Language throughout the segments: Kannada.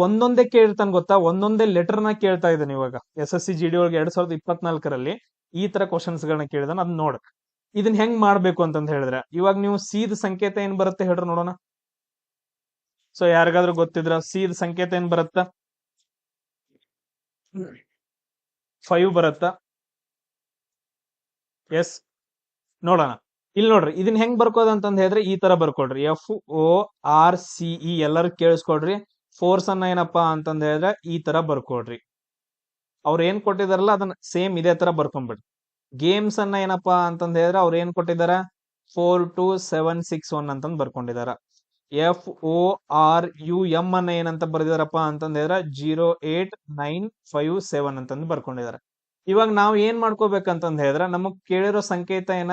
ಒಂದೊಂದೇ ಕೇಳ್ತಾನೆ ಗೊತ್ತಾ, ಒಂದೊಂದೇ ಲೆಟರ್ ನ ಕೇಳ್ತಾ ಇದ್ದಾನೆ ಇವಾಗ. SSC GD ಒಳಗೆ 2024ರಲ್ಲಿ ಈ ತರ ಕ್ವಶನ್ಸ್ ಗಳನ್ನ ಕೇಳಿದಾನ. ಅದ್ ನೋಡ ಇದನ್ನ ಹೆಂಗ್ ಮಾಡ್ಬೇಕು ಅಂತಂದ್ ಹೇಳಿದ್ರೆ, ಇವಾಗ ನೀವು ಸೀದ ಸಂಕೇತ ಏನ್ ಬರುತ್ತೆ ಹೇಳ್ರಿ ನೋಡೋಣ. ಸೊ ಯಾರಿಗಾದ್ರೂ ಗೊತ್ತಿದ್ರ ಸೀದ ಸಂಕೇತ ಏನ್ ಬರುತ್ತ? 5 ಬರುತ್ತಾ? ಎಸ್, ನೋಡೋಣ. ಇಲ್ಲಿ ನೋಡ್ರಿ, ಇದನ್ನ ಹೆಂಗ್ ಬರ್ಕೋದು ಅಂತಂದ್ ಹೇಳಿದ್ರೆ ಈ ತರ ಬರ್ಕೊಡ್ರಿ. FORCE ಎಲ್ಲರೂ ಕೇಳಿಸ್ಕೊಡ್ರಿ. ಫೋರ್ಸ್ ಅನ್ನ ಏನಪ್ಪಾ ಅಂತಂದ್ ಹೇಳಿದ್ರೆ ಈ ತರ ಬರ್ಕೊಡ್ರಿ. ಅವ್ರು ಏನ್ ಕೊಟ್ಟಿದಾರಲ್ಲ ಅದನ್ನ ಸೇಮ್ ಇದೇ ತರ ಬರ್ಕೊಂಡ್ಬಿಡ್ರಿ. ಗೇಮ್ಸ್ ಅನ್ನ ಏನಪ್ಪಾ ಅಂತಂದ್ ಹೇಳಿದ್ರೆ ಅವ್ರು ಏನ್ ಕೊಟ್ಟಿದಾರ 42761 ಅಂತಂದ್ ಬರ್ಕೊಂಡಿದಾರ. FORUM ಅನ್ನ ಏನಂತ ಬರ್ದಿದಾರಪ್ಪ ಅಂತಂದ್ ಹೇಳಿದ್ರೆ 08957 ಅಂತಂದ್ ಬರ್ಕೊಂಡಿದಾರ. ಇವಾಗ ನಾವ್ ಏನ್ ಮಾಡ್ಕೋಬೇಕಂತಂದ್ ಹೇಳಿದ್ರೆ, ನಮಗ್ ಕೇಳಿರೋ ಸಂಕೇತ ಏನ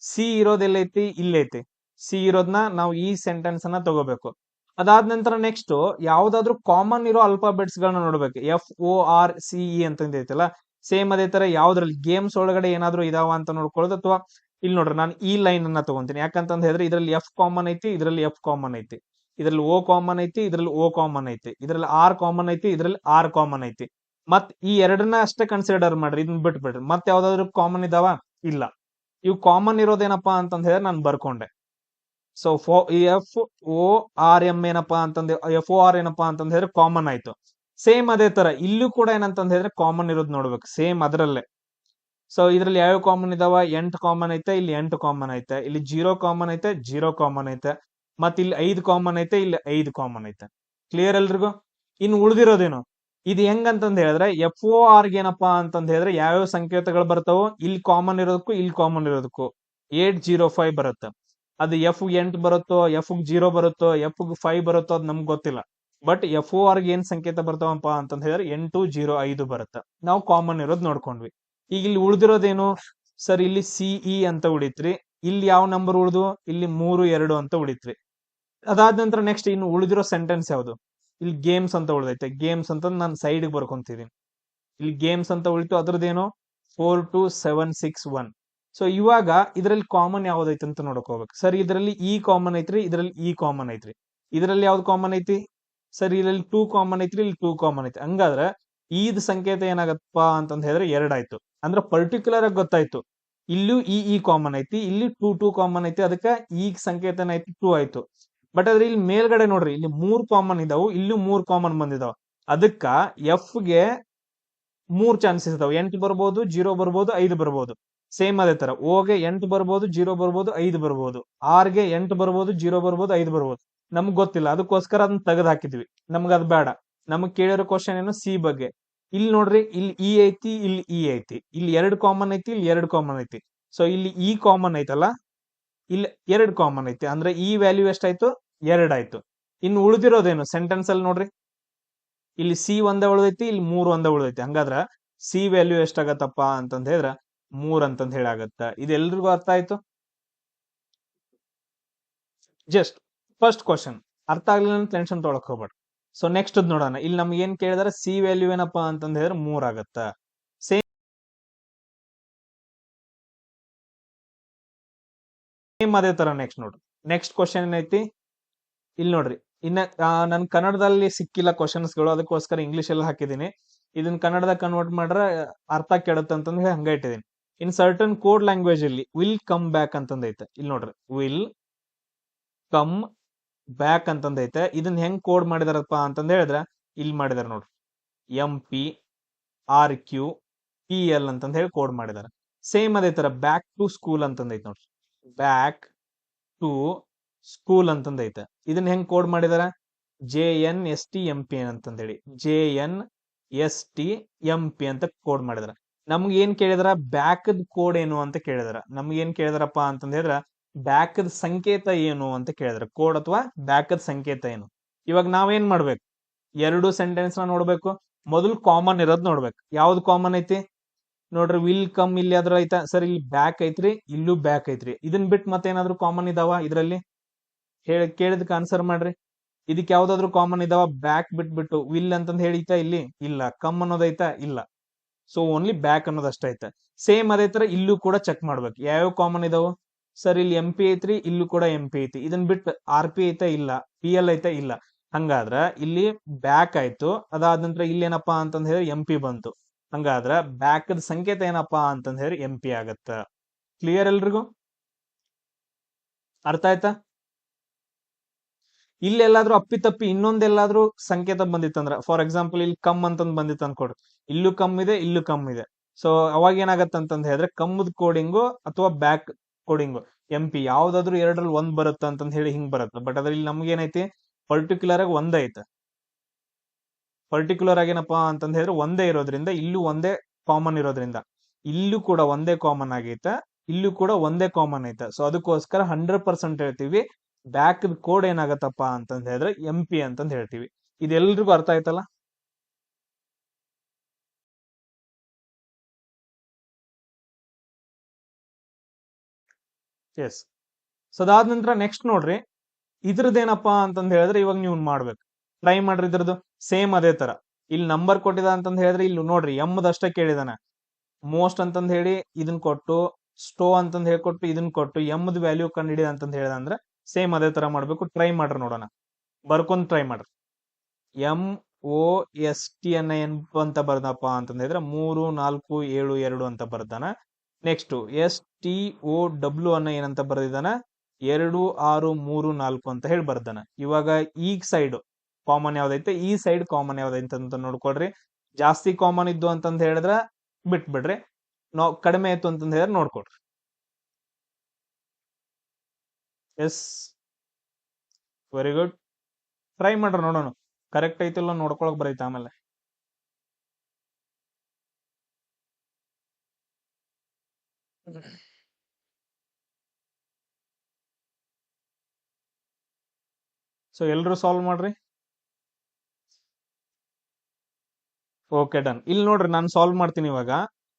ಸಿ ಇರೋದೆಲ್ಲೈತಿ, ಇಲ್ಲೈತಿ. ಸಿ ಇರೋದ್ನ ನಾವು ಈ ಸೆಂಟೆನ್ಸ್ ಅನ್ನ ತಗೋಬೇಕು. ಅದಾದ ನಂತರ ನೆಕ್ಸ್ಟ್ ಯಾವ್ದಾದ್ರು ಕಾಮನ್ ಇರೋ ಅಲ್ಫಾಬೆಟ್ಸ್ ಗಳನ್ನ ನೋಡ್ಬೇಕು. FORCE ಅಂತಂದ್ ಐತಲ್ಲ, ಸೇಮ್ ಅದೇ ತರ ಯಾವ್ದ್ರಲ್ಲಿ ಗೇಮ್ಸ್ ಒಳಗಡೆ ಏನಾದ್ರು ಇದಾವ ಅಂತ ನೋಡ್ಕೊಳ್ಳೋದು. ಅಥವಾ ಇಲ್ಲಿ ನೋಡ್ರಿ, ನಾನು ಈ ಲೈನ್ ಅನ್ನ ತಗೊಂತೀನಿ. ಯಾಕಂತಂದ್ ಹೇಳಿದ್ರೆ ಇದ್ರಲ್ಲಿ F ಕಾಮನ್ ಐತಿ, ಇದ್ರಲ್ಲಿ F ಕಾಮನ್ ಐತಿ, ಇದ್ರಲ್ಲಿ O ಕಾಮನ್ ಐತಿ, ಇದ್ರಲ್ಲಿ O ಕಾಮನ್ ಐತಿ, ಇದ್ರಲ್ಲಿ R ಕಾಮನ್ ಐತಿ, ಇದ್ರಲ್ಲಿ R ಕಾಮನ್ ಐತಿ. ಮತ್ ಈ ಎರಡನ್ನ ಅಷ್ಟೇ ಕನ್ಸಿಡರ್ ಮಾಡ್ರಿ, ಇದನ್ನ ಬಿಟ್ಬಿಡ್ರಿ. ಮತ್ ಯಾವ್ದಾದ್ರು ಕಾಮನ್ ಇದಾವ? ಇಲ್ಲ. ಇವು ಕಾಮನ್ ಇರೋದೇನಪ್ಪಾ ಅಂತಂದ್ ಹೇಳಿದ್ರೆ ನಾನು ಬರ್ಕೊಂಡೆ. ಸೊ FORM ಏನಪ್ಪಾ ಅಂತಂದ್ರೆ FOR ಏನಪ್ಪಾ ಅಂತಂದ್ ಹೇಳಿದ್ರೆ ಕಾಮನ್ ಆಯ್ತು. ಸೇಮ್ ಅದೇ ತರ ಇಲ್ಲೂ ಕೂಡ ಏನಂತಂದ್ ಹೇಳಿದ್ರೆ ಕಾಮನ್ ಇರೋದ್ ನೋಡ್ಬೇಕು, ಸೇಮ್ ಅದರಲ್ಲೇ. ಸೊ ಇದ್ರಲ್ಲಿ ಯಾವ ಕಾಮನ್ ಇದಾವ? 8 ಕಾಮನ್ ಐತೆ, ಇಲ್ಲಿ 8 ಕಾಮನ್ ಐತೆ, ಇಲ್ಲಿ 0 ಕಾಮನ್ ಐತೆ, 0 ಕಾಮನ್ ಐತೆ, ಮತ್ ಇಲ್ಲಿ 5 ಕಾಮನ್ ಐತೆ, ಇಲ್ಲಿ 5 ಕಾಮನ್ ಐತೆ. ಕ್ಲಿಯರ್ ಎಲ್ರಿಗೂ? ಇನ್ನು ಉಳಿದಿರೋದೇನು? ಇದು ಹೆಂಗಂತಂದ್ ಹೇಳಿದ್ರೆ FOR ಏನಪ್ಪಾ ಅಂತಂದ್ ಹೇಳಿದ್ರೆ ಯಾವ್ಯಾವ ಸಂಕೇತಗಳು ಬರ್ತಾವೋ ಇಲ್ಲಿ ಕಾಮನ್ ಇರೋದಕ್ಕೂ ಇಲ್ಲಿ ಕಾಮನ್ ಇರೋದಕ್ಕೂ 805 ಬರುತ್ತೆ. ಅದು F8 ಬರುತ್ತೋ, F0 ಬರುತ್ತೋ, F5 ಬರುತ್ತೋ ಅದು ನಮ್ಗೆ ಗೊತ್ತಿಲ್ಲ. ಬಟ್ FOR ಏನ್ ಸಂಕೇತ ಬರ್ತಾವಪ್ಪ ಅಂತಂದ್ ಹೇಳಿದ್ರೆ 805 ಬರುತ್ತೆ. ನಾವು ಕಾಮನ್ ಇರೋದ್ ನೋಡ್ಕೊಂಡ್ವಿ. ಈಗ ಇಲ್ಲಿ ಉಳಿದಿರೋದೇನು ಸರ್? ಇಲ್ಲಿ CE ಅಂತ ಉಳಿತ್ರಿ. ಇಲ್ಲಿ ಯಾವ ನಂಬರ್ ಉಳಿದು? ಇಲ್ಲಿ 3 2 ಅಂತ ಉಳಿತ್ರಿ. ಅದಾದ ನಂತರ ನೆಕ್ಸ್ಟ್ ಇನ್ನು ಉಳಿದಿರೋ ಸೆಂಟೆನ್ಸ್ ಯಾವುದು? ಇಲ್ಲಿ ಗೇಮ್ಸ್ ಅಂತ ಉಳಿದೈತೆ. ಗೇಮ್ಸ್ ಅಂತ ನಾನು ಸೈಡ್ ಬರ್ಕೊಂತಿದ್ದೀನಿ. ಇಲ್ಲಿ ಗೇಮ್ಸ್ ಅಂತ ಉಳಿತು, ಅದ್ರದ್ದೇನು 42761. ಸೊ ಇವಾಗ ಇದರಲ್ಲಿ ಕಾಮನ್ ಯಾವ್ದೈತೆ ಅಂತ ನೋಡ್ಕೋಬೇಕು. ಸರ್ ಇದರಲ್ಲಿ E ಕಾಮನ್ ಐತ್ರಿ, ಇದರಲ್ಲಿ E ಕಾಮನ್ ಐತ್ರಿ. ಇದರಲ್ಲಿ ಯಾವ್ದು ಕಾಮನ್ ಐತಿ? ಸರ್ ಇದರಲ್ಲಿ 2 ಕಾಮನ್ ಐತ್ರಿ, ಇಲ್ಲಿ 2 ಕಾಮನ್ ಐತಿ. ಹಂಗಾದ್ರೆ ಈದ್ ಸಂಕೇತ ಏನಾಗತ್ತಪ್ಪ ಅಂತಂದ್ ಹೇಳಿದ್ರೆ 2 ಆಯ್ತು. ಅಂದ್ರೆ ಪರ್ಟಿಕ್ಯುಲರ್ ಆಗಿ ಗೊತ್ತಾಯ್ತು. ಇಲ್ಲೂ E ಕಾಮನ್ ಐತಿ, ಇಲ್ಲಿ 2 ಕಾಮನ್ ಐತಿ. ಅದಕ್ಕೆ ಈ ಸಂಕೇತ ಏನಾಯ್ತು? 2 ಆಯ್ತು. ಬಟ್ ಅದ್ರ ಇಲ್ಲಿ ಮೇಲ್ಗಡೆ ನೋಡ್ರಿ, ಇಲ್ಲಿ 3 ಕಾಮನ್ ಇದಾವು, ಇಲ್ಲೂ 3 ಕಾಮನ್ ಬಂದಿದಾವ. ಅದಕ್ಕ F ಗೆ 3 ಚಾನ್ಸಸ್ ಇದಾವೆ. 8 ಬರ್ಬೋದು, 0 ಬರ್ಬೋದು, 5 ಬರ್ಬೋದು. ಸೇಮ್ ಅದೇ ತರ O ಗೆ 8 ಬರ್ಬೋದು, 0 ಬರ್ಬೋದು, 5 ಬರ್ಬೋದು. R ಗೆ 8 ಬರ್ಬೋದು, 0 ಬರ್ಬೋದು, 5 ಬರ್ಬೋದು. ನಮ್ಗ್ ಗೊತ್ತಿಲ್ಲ, ಅದಕ್ಕೋಸ್ಕರ ಅದನ್ನ ತೆಗೆದು ಹಾಕಿದ್ವಿ. ನಮ್ಗ ಅದ್ ಬೇಡ. ನಮಗ್ ಕೇಳಿರೋ ಕ್ವಶನ್ ಏನು? ಸಿ ಬಗ್ಗೆ. ಇಲ್ಲಿ ನೋಡ್ರಿ, ಇಲ್ಲಿ E ಐತಿ, ಇಲ್ಲಿ E ಐತಿ, ಇಲ್ಲಿ 2 ಕಾಮನ್ ಐತಿ, ಇಲ್ಲಿ 2 ಕಾಮನ್ ಐತಿ. ಸೊ ಇಲ್ಲಿ E ಕಾಮನ್ ಐತಲ್ಲ, ಇಲ್ಲಿ 2 ಕಾಮನ್ ಐತಿ. ಅಂದ್ರೆ ಈ ವ್ಯಾಲ್ಯೂ ಎಷ್ಟಾಯ್ತು? 2 ಆಯ್ತು. ಇನ್ನು ಉಳಿದಿರೋದೇನು ಸೆಂಟೆನ್ಸ್ ಅಲ್ಲಿ ನೋಡ್ರಿ, ಇಲ್ಲಿ C ಒಂದೇ ಉಳಿದೈತಿ, ಇಲ್ಲಿ 3 ಒಂದೇ ಉಳಿದೈತಿ. ಹಂಗಾದ್ರ C ವ್ಯಾಲ್ಯೂ ಎಷ್ಟಾಗತ್ತಪ್ಪ ಅಂತಂದ್ ಹೇಳಿದ್ರ 3 ಅಂತಂದ್ ಹೇಳಿ ಆಗತ್ತ. ಇದೆಲ್ರಿಗೂ ಅರ್ಥ ಆಯ್ತು? ಜಸ್ಟ್ ಫಸ್ಟ್ ಕ್ವಶನ್ ಅರ್ಥ ಆಗ್ಲಿಲ್ಲ ಅಂತ ಟೆನ್ಷನ್ ತೊಳಕ್ ಹೋಗ್ಬೇಡ. ಸೊ ನೆಕ್ಸ್ಟ್ ನೋಡೋಣ. ಇಲ್ಲಿ ನಮ್ಗೆ ಏನ್ ಕೇಳಿದಾರೆ? C ವ್ಯಾಲ್ಯೂ ಏನಪ್ಪಾ ಅಂತಂದ್ ಹೇಳಿದ್ರೆ 3 ಆಗತ್ತ. ಸೇಮ್ ಅದೇ ತರ ನೆಕ್ಸ್ಟ್ ನೋಡ್ರಿ. ನೆಕ್ಸ್ಟ್ ಕ್ವಶನ್ ಏನೈತಿ? ಇಲ್ಲಿ ನೋಡ್ರಿ, ಇನ್ನ ನನ್ ಕನ್ನಡದಲ್ಲಿ ಸಿಕ್ಕಿಲ್ಲ ಕ್ವಶನ್ಸ್ ಗಳು, ಅದಕ್ಕೋಸ್ಕರ ಇಂಗ್ಲಿಷ್ ಅಲ್ಲಿ ಹಾಕಿದೀನಿ. ಇದನ್ನ ಕನ್ನಡದಾಗ ಕನ್ವರ್ಟ್ ಮಾಡ್ರೆ ಅರ್ಥ ಕೆಡುತ್ತೆ ಅಂತಂದ್ ಹೇಳಿ ಹಂಗ ಇಟ್ಟಿದೀನಿ. ಇನ್ ಸರ್ಟನ್ ಕೋಡ್ ಲ್ಯಾಂಗ್ವೇಜ್ ಅಲ್ಲಿ ವಿಲ್ ಕಮ್ ಬ್ಯಾಕ್ ಅಂತಂದೈತೆ. ಇಲ್ಲಿ ನೋಡ್ರಿ, ವಿಲ್ ಕಮ್ ಬ್ಯಾಕ್ ಅಂತಂದೈತೆ. ಇದನ್ನ ಹೆಂಗ್ ಕೋಡ್ ಮಾಡಿದಾರಪ್ಪ ಅಂತಂದ್ ಹೇಳಿದ್ರೆ ಇಲ್ಲಿ ಮಾಡಿದಾರೆ ನೋಡ್ರಿ, MPRQPL ಅಂತಂದ್ ಹೇಳಿ ಕೋಡ್ ಮಾಡಿದಾರೆ. ಸೇಮ್ ಅದೇ ತರ ಬ್ಯಾಕ್ ಟು ಸ್ಕೂಲ್ ಅಂತಂದೈತೆ ನೋಡ್ರಿ, ಬ್ಯಾಕ್ ಟು ಸ್ಕೂಲ್ ಅಂತಂದೈತೆ. ಇದನ್ನ ಹೆಂಗ್ ಕೋಡ್ ಮಾಡಿದಾರ? JNSTMP ಅಂತಂದೇಳಿ JNSTMP ಅಂತ ಕೋಡ್ ಮಾಡಿದಾರ. ನಮ್ಗೆ ಏನ್ ಕೇಳಿದಾರ? ಬ್ಯಾಕ್ ಕೋಡ್ ಏನು ಅಂತ ಕೇಳಿದಾರ. ನಮ್ಗೆ ಏನ್ ಕೇಳಿದಾರಪ್ಪ ಅಂತಂದ್ ಹೇಳಿದ್ರ ಬ್ಯಾಕ್ ಸಂಕೇತ ಏನು ಅಂತ ಕೇಳಿದಾರೆ. ಕೋಡ್ ಅಥವಾ ಬ್ಯಾಕ್ ಸಂಕೇತ ಏನು? ಇವಾಗ ನಾವೇನ್ ಮಾಡ್ಬೇಕು? 2 ಸೆಂಟೆನ್ಸ್ ನ ನೋಡ್ಬೇಕು. ಮೊದಲು ಕಾಮನ್ ಇರೋದ್ ನೋಡ್ಬೇಕು. ಯಾವ್ದು ಕಾಮನ್ ಐತಿ ನೋಡ್ರಿ? ವಿಲ್ ಕಮ್ ಇಲ್ಲಿ ಆದ್ರೂ ಐತಾ? ಸರ್ ಇಲ್ಲಿ ಬ್ಯಾಕ್ ಐತ್ರಿ, ಇಲ್ಲೂ ಬ್ಯಾಕ್ ಐತ್ರಿ. ಇದನ್ ಬಿಟ್ಟು ಮತ್ತೇನಾದ್ರು ಕಾಮನ್ ಇದಾವ ಇದ್ರಲ್ಲಿ? ಕೇಳಿದಕ್ಕೆ ಆನ್ಸರ್ ಮಾಡ್ರಿ. ಇದಕ್ಕೆ ಯಾವ್ದಾದ್ರು ಕಾಮನ್ ಇದಾವ? ಬ್ಯಾಕ್ ಬಿಟ್ಬಿಟ್ಟು ವಿಲ್ ಅಂತಂದ್ ಹೇಳಿತಾ ಇಲ್ಲಿ? ಇಲ್ಲ. ಕಮ್ ಅನ್ನೋದೈತಾ? ಇಲ್ಲ. ಸೊ ಓನ್ಲಿ ಬ್ಯಾಕ್ ಅನ್ನೋದಷ್ಟ ಐತೆ. ಸೇಮ್ ಅದೇ ತರ ಇಲ್ಲೂ ಕೂಡ ಚೆಕ್ ಮಾಡ್ಬೇಕು ಯಾವ್ಯಾವ ಕಾಮನ್ ಇದಾವ. ಸರ್ ಇಲ್ಲಿ MP ಐತ್ರಿ, ಇಲ್ಲೂ ಕೂಡ MP ಐತಿ. ಇದನ್ ಬಿಟ್ಟು RP ಐತಾ? ಇಲ್ಲ. PL ಐತಾ? ಇಲ್ಲ. ಹಂಗಾದ್ರ ಇಲ್ಲಿ ಬ್ಯಾಕ್ ಆಯ್ತು. ಅದಾದ ನಂತರ ಇಲ್ಲಿ ಏನಪ್ಪಾ ಅಂತಂದ್ ಹೇಳಿ ಎಂ ಪಿ ಬಂತು. ಹಂಗಾದ್ರ ಬ್ಯಾಕ್ ಸಂಕೇತ ಏನಪ್ಪಾ ಅಂತಂದ್ ಹೇಳಿ ಎಂ ಪಿ ಆಗತ್ತ. ಕ್ಲಿಯರ್ ಎಲ್ರಿಗೂ? ಅರ್ಥ ಆಯ್ತಾ? ಇಲ್ಲೆಲ್ಲಾದ್ರೂ ಅಪ್ಪಿತಪ್ಪಿ ಇನ್ನೊಂದೆಲ್ಲಾದ್ರೂ ಸಂಕೇತ ಬಂದಿತ್ತಂದ್ರ, ಫಾರ್ ಎಕ್ಸಾಂಪಲ್ ಇಲ್ಲಿ ಕಮ್ ಅಂತಂದ್ ಬಂದಿತ್ತು ಅನ್ಕೊಡ್ರಿ, ಇಲ್ಲೂ ಕಮ್ ಇದೆ, ಇಲ್ಲೂ ಕಮ್ ಇದೆ. ಸೊ ಅವಾಗ ಏನಾಗತ್ತಂತಂದ್ ಹೇಳಿದ್ರೆ ಕಮ್ಮದ್ ಕೋಡಿಂಗು ಅಥವಾ ಬ್ಯಾಕ್ ಕೋಡಿಂಗು ಎಂ ಪಿ ಯಾವ್ದಾದ್ರು ಎರಡರಲ್ಲಿ ಒಂದ್ ಬರುತ್ತ ಅಂತಂದ್ ಹೇಳಿ ಹಿಂಗ್ ಬರುತ್ತೆ. ಬಟ್ ಅದ್ರಲ್ಲಿ ನಮ್ಗೆ ಏನೈತಿ, ಪರ್ಟಿಕ್ಯುಲರ್ ಆಗಿ ಒಂದೇ ಐತೆ. ಪರ್ಟಿಕ್ಯುಲರ್ ಆಗಿ ಏನಪ್ಪಾ ಅಂತಂದ್ ಹೇಳಿದ್ರೆ ಒಂದೇ ಇರೋದ್ರಿಂದ, ಇಲ್ಲೂ ಒಂದೇ ಕಾಮನ್ ಇರೋದ್ರಿಂದ ಇಲ್ಲೂ ಕೂಡ ಒಂದೇ ಕಾಮನ್ ಆಗೈತೆ, ಇಲ್ಲೂ ಕೂಡ ಒಂದೇ ಕಾಮನ್ ಐತೆ. ಸೊ ಅದಕ್ಕೋಸ್ಕರ 100% ಹೇಳ್ತೀವಿ ಬ್ಯಾಕ್ ಕೋಡ್ ಏನಾಗತ್ತಪ್ಪ ಅಂತಂದ್ ಹೇಳಿದ್ರೆ ಎಂ ಪಿ ಅಂತಂದ್ ಹೇಳ್ತೀವಿ. ಇದೆಲ್ರಿಗೂ ಅರ್ಥ ಆಯ್ತಲ್ಲ? ಎಸ್. ಸೊ ಅದಾದ ನಂತರ ನೆಕ್ಸ್ಟ್ ನೋಡ್ರಿ, ಇದ್ರದ್ದೇನಪ್ಪಾ ಅಂತಂದ್ ಹೇಳಿದ್ರೆ ಇವಾಗ ನೀವು ಮಾಡ್ಬೇಕು, ಟ್ರೈ ಮಾಡ್ರಿ ಇದ್ರದ್ದು. ಸೇಮ್ ಅದೇ ತರ ಇಲ್ಲಿ ನಂಬರ್ ಕೊಟ್ಟಿದ ಅಂತಂದ್ ಹೇಳಿದ್ರೆ ಇಲ್ಲಿ ನೋಡ್ರಿ ಎಮ್ಮದಷ್ಟೇ ಕೇಳಿದಾನೆ. ಮೋಸ್ಟ್ ಅಂತಂದ್ ಹೇಳಿ ಇದನ್ ಕೊಟ್ಟು, ಸ್ಟೋ ಅಂತಂದ್ ಹೇಳ್ಕೊಟ್ಟು ಇದನ್ ಕೊಟ್ಟು ಎಮ್ಮದ್ ವ್ಯಾಲ್ಯೂ ಕಂಡು ಹಿಡಿದ ಅಂತಂದ್ ಹೇಳಿದ ಅಂದ್ರೆ ಸೇಮ್ ಅದೇ ತರ ಮಾಡ್ಬೇಕು. ಟ್ರೈ ಮಾಡ್ರಿ ನೋಡೋಣ, ಬರ್ಕೊಂಡ್ ಟ್ರೈ ಮಾಡ್ರಿ. ಎಂ ಒ ಎಸ್ ಟಿ ಅನ್ನ ಏನ್ ಅಂತ ಬರ್ದಪ್ಪ ಅಂತಂದ್ ಹೇಳಿದ್ರೆ 3 4 7 2 ಅಂತ ಬರ್ದಾನ. Next S T O W ಅನ್ನ ಏನಂತ ಬರ್ದಿದ್ದಾನ, 2 6 3 4 ಅಂತ ಹೇಳಿ ಬರ್ದಾನ. ಇವಾಗ ಈ ಸೈಡ್ ಕಾಮನ್ ಯಾವ್ದೈತೆ, ಈ ಸೈಡ್ ಕಾಮನ್ ಯಾವ್ದೈತೆ ಅಂತ ನೋಡ್ಕೊಳ್ರಿ. ಜಾಸ್ತಿ ಕಾಮನ್ ಇದ್ದು ಅಂತಂದ್ ಹೇಳಿದ್ರೆ ಬಿಟ್ಬಿಡ್ರಿ, ನಾವು ಕಡಿಮೆ ಆಯ್ತು ಅಂತಂದ್ ಹೇಳಿದ್ರೆ ನೋಡ್ಕೊಡ್ರಿ. S, very good. ಟ್ರೈ ಮಾಡ್ರಿ ನೋಡೋಣ ಕರೆಕ್ಟ್ ಐತಿಲ್ಲ ನೋಡ್ಕೊಳಕ್ ಬರೈತೆ ಆಮೇಲೆ. ಸೊ ಎಲ್ರು ಸಾಲ್ವ್ ಮಾಡ್ರಿ. Okay done. ಇಲ್ಲಿ ನೋಡ್ರಿ ನಾನು ಸಾಲ್ವ್ ಮಾಡ್ತೀನಿ ಇವಾಗ.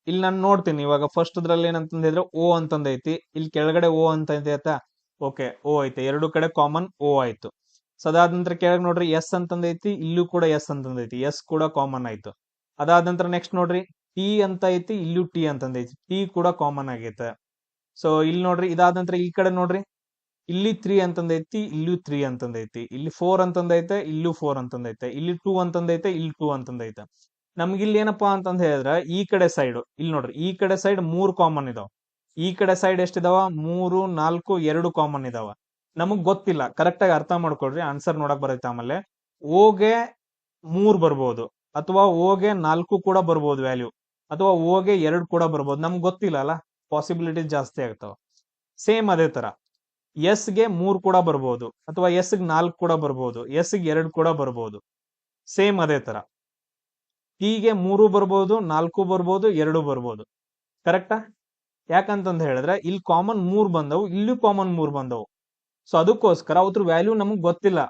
ಇಲ್ಲಿ ನಾನು ನೋಡ್ತೀನಿ ಇವಾಗ ಫಸ್ಟ್ ಇದ್ರಲ್ಲಿ ಏನಂತಂದ್ ಹೇಳಿದ್ರೆ ಓ ಅಂತಂದ್ ಐತಿ, ಇಲ್ಲಿ ಕೆಳಗಡೆ ಓ ಅಂತ ಐತಾ. ಓಕೆ, ಓ ಐತೆ, ಎರಡು ಕಡೆ ಕಾಮನ್ ಓ ಆಯ್ತು. ಸೊ ಅದಾದ ನಂತರ ಕೆಳಗೆ ನೋಡ್ರಿ ಎಸ್ ಅಂತಂದ್ ಐತಿ, ಇಲ್ಲೂ ಕೂಡ ಎಸ್ ಅಂತಂದ್ ಐತಿ, ಎಸ್ ಕೂಡ ಕಾಮನ್ ಆಯ್ತು. ಅದಾದ ನಂತರ ನೆಕ್ಸ್ಟ್ ನೋಡ್ರಿ ಟಿ ಅಂತ ಐತಿ, ಇಲ್ಲೂ ಟಿ ಅಂತಂದ್ ಐತಿ, ಟಿ ಕೂಡ ಕಾಮನ್ ಆಗೈತೆ. ಸೊ ಇಲ್ಲಿ ನೋಡ್ರಿ ಇದಾದ ನಂತರ ಈ ಕಡೆ ನೋಡ್ರಿ, ಇಲ್ಲಿ 3 ಅಂತಂದೈತಿ, ಇಲ್ಲೂ 3 ಅಂತಂದೈತಿ, ಇಲ್ಲಿ 4 ಅಂತಂದೈತೆ, ಇಲ್ಲೂ 4 ಅಂತಂದೈತೆ, ಇಲ್ಲಿ 2 ಅಂತಂದೈತೆ, ಇಲ್ಲಿ 2 ಅಂತಂದೈತೆ. ನಮ್ಗೆ ಇಲ್ಲಿ ಏನಪ್ಪಾ ಅಂತಂದ್ ಹೇಳಿದ್ರೆ ಈ ಕಡೆ ಸೈಡ್ ಇಲ್ಲಿ ನೋಡ್ರಿ, ಈ ಕಡೆ ಸೈಡ್ 3 ಕಾಮನ್ ಇದಾವ, ಈ ಕಡೆ ಸೈಡ್ ಎಷ್ಟಿದಾವ 3 4 2 ಕಾಮನ್ ಇದಾವ. ನಮಗ್ ಗೊತ್ತಿಲ್ಲ, ಕರೆಕ್ಟ್ ಆಗಿ ಅರ್ಥ ಮಾಡ್ಕೊಡ್ರಿ, ಆನ್ಸರ್ ನೋಡಕ್ ಬರೈತೆ ಆಮೇಲೆ. ಓಗೆ 3 ಬರ್ಬೋದು, ಅಥವಾ ಓಗೆ 4 ಕೂಡ ಬರ್ಬೋದು ವ್ಯಾಲ್ಯೂ, ಅಥವಾ ಓಗೆ 2 ಕೂಡ ಬರ್ಬೋದು. ನಮ್ಗೆ ಗೊತ್ತಿಲ್ಲ ಅಲ್ಲ, ಪಾಸಿಬಿಲಿಟೀಸ್ ಜಾಸ್ತಿ ಆಗ್ತಾವ. ಸೇಮ್ ಅದೇ ತರ ಎಸ್ ಗೆ 3 ಕೂಡ ಬರ್ಬೋದು, ಅಥವಾ ಎಸ್ ಗೆ 4 ಕೂಡ ಬರ್ಬೋದು, ಎಸ್ ಗೆ 2 ಕೂಡ ಬರ್ಬೋದು. ಸೇಮ್ ಅದೇ ತರ ಟಿಗೆ 3 ಬರ್ಬೋದು, 4 ಬರ್ಬೋದು, 2 ಬರ್ಬೋದು. ಕರೆಕ್ಟಾ? ಯಾಕಂತಂದ್ ಹೇಳಿದ್ರೆ ಇಲ್ಲಿ ಕಾಮನ್ 3 ಬಂದವು, ಇಲ್ಲೂ ಕಾಮನ್ 3 ಬಂದವು. ಸೊ ಅದಕ್ಕೋಸ್ಕರ ಅದ್ರ ವ್ಯಾಲ್ಯೂ ನಮಗ್ ಗೊತ್ತಿಲ್ಲ,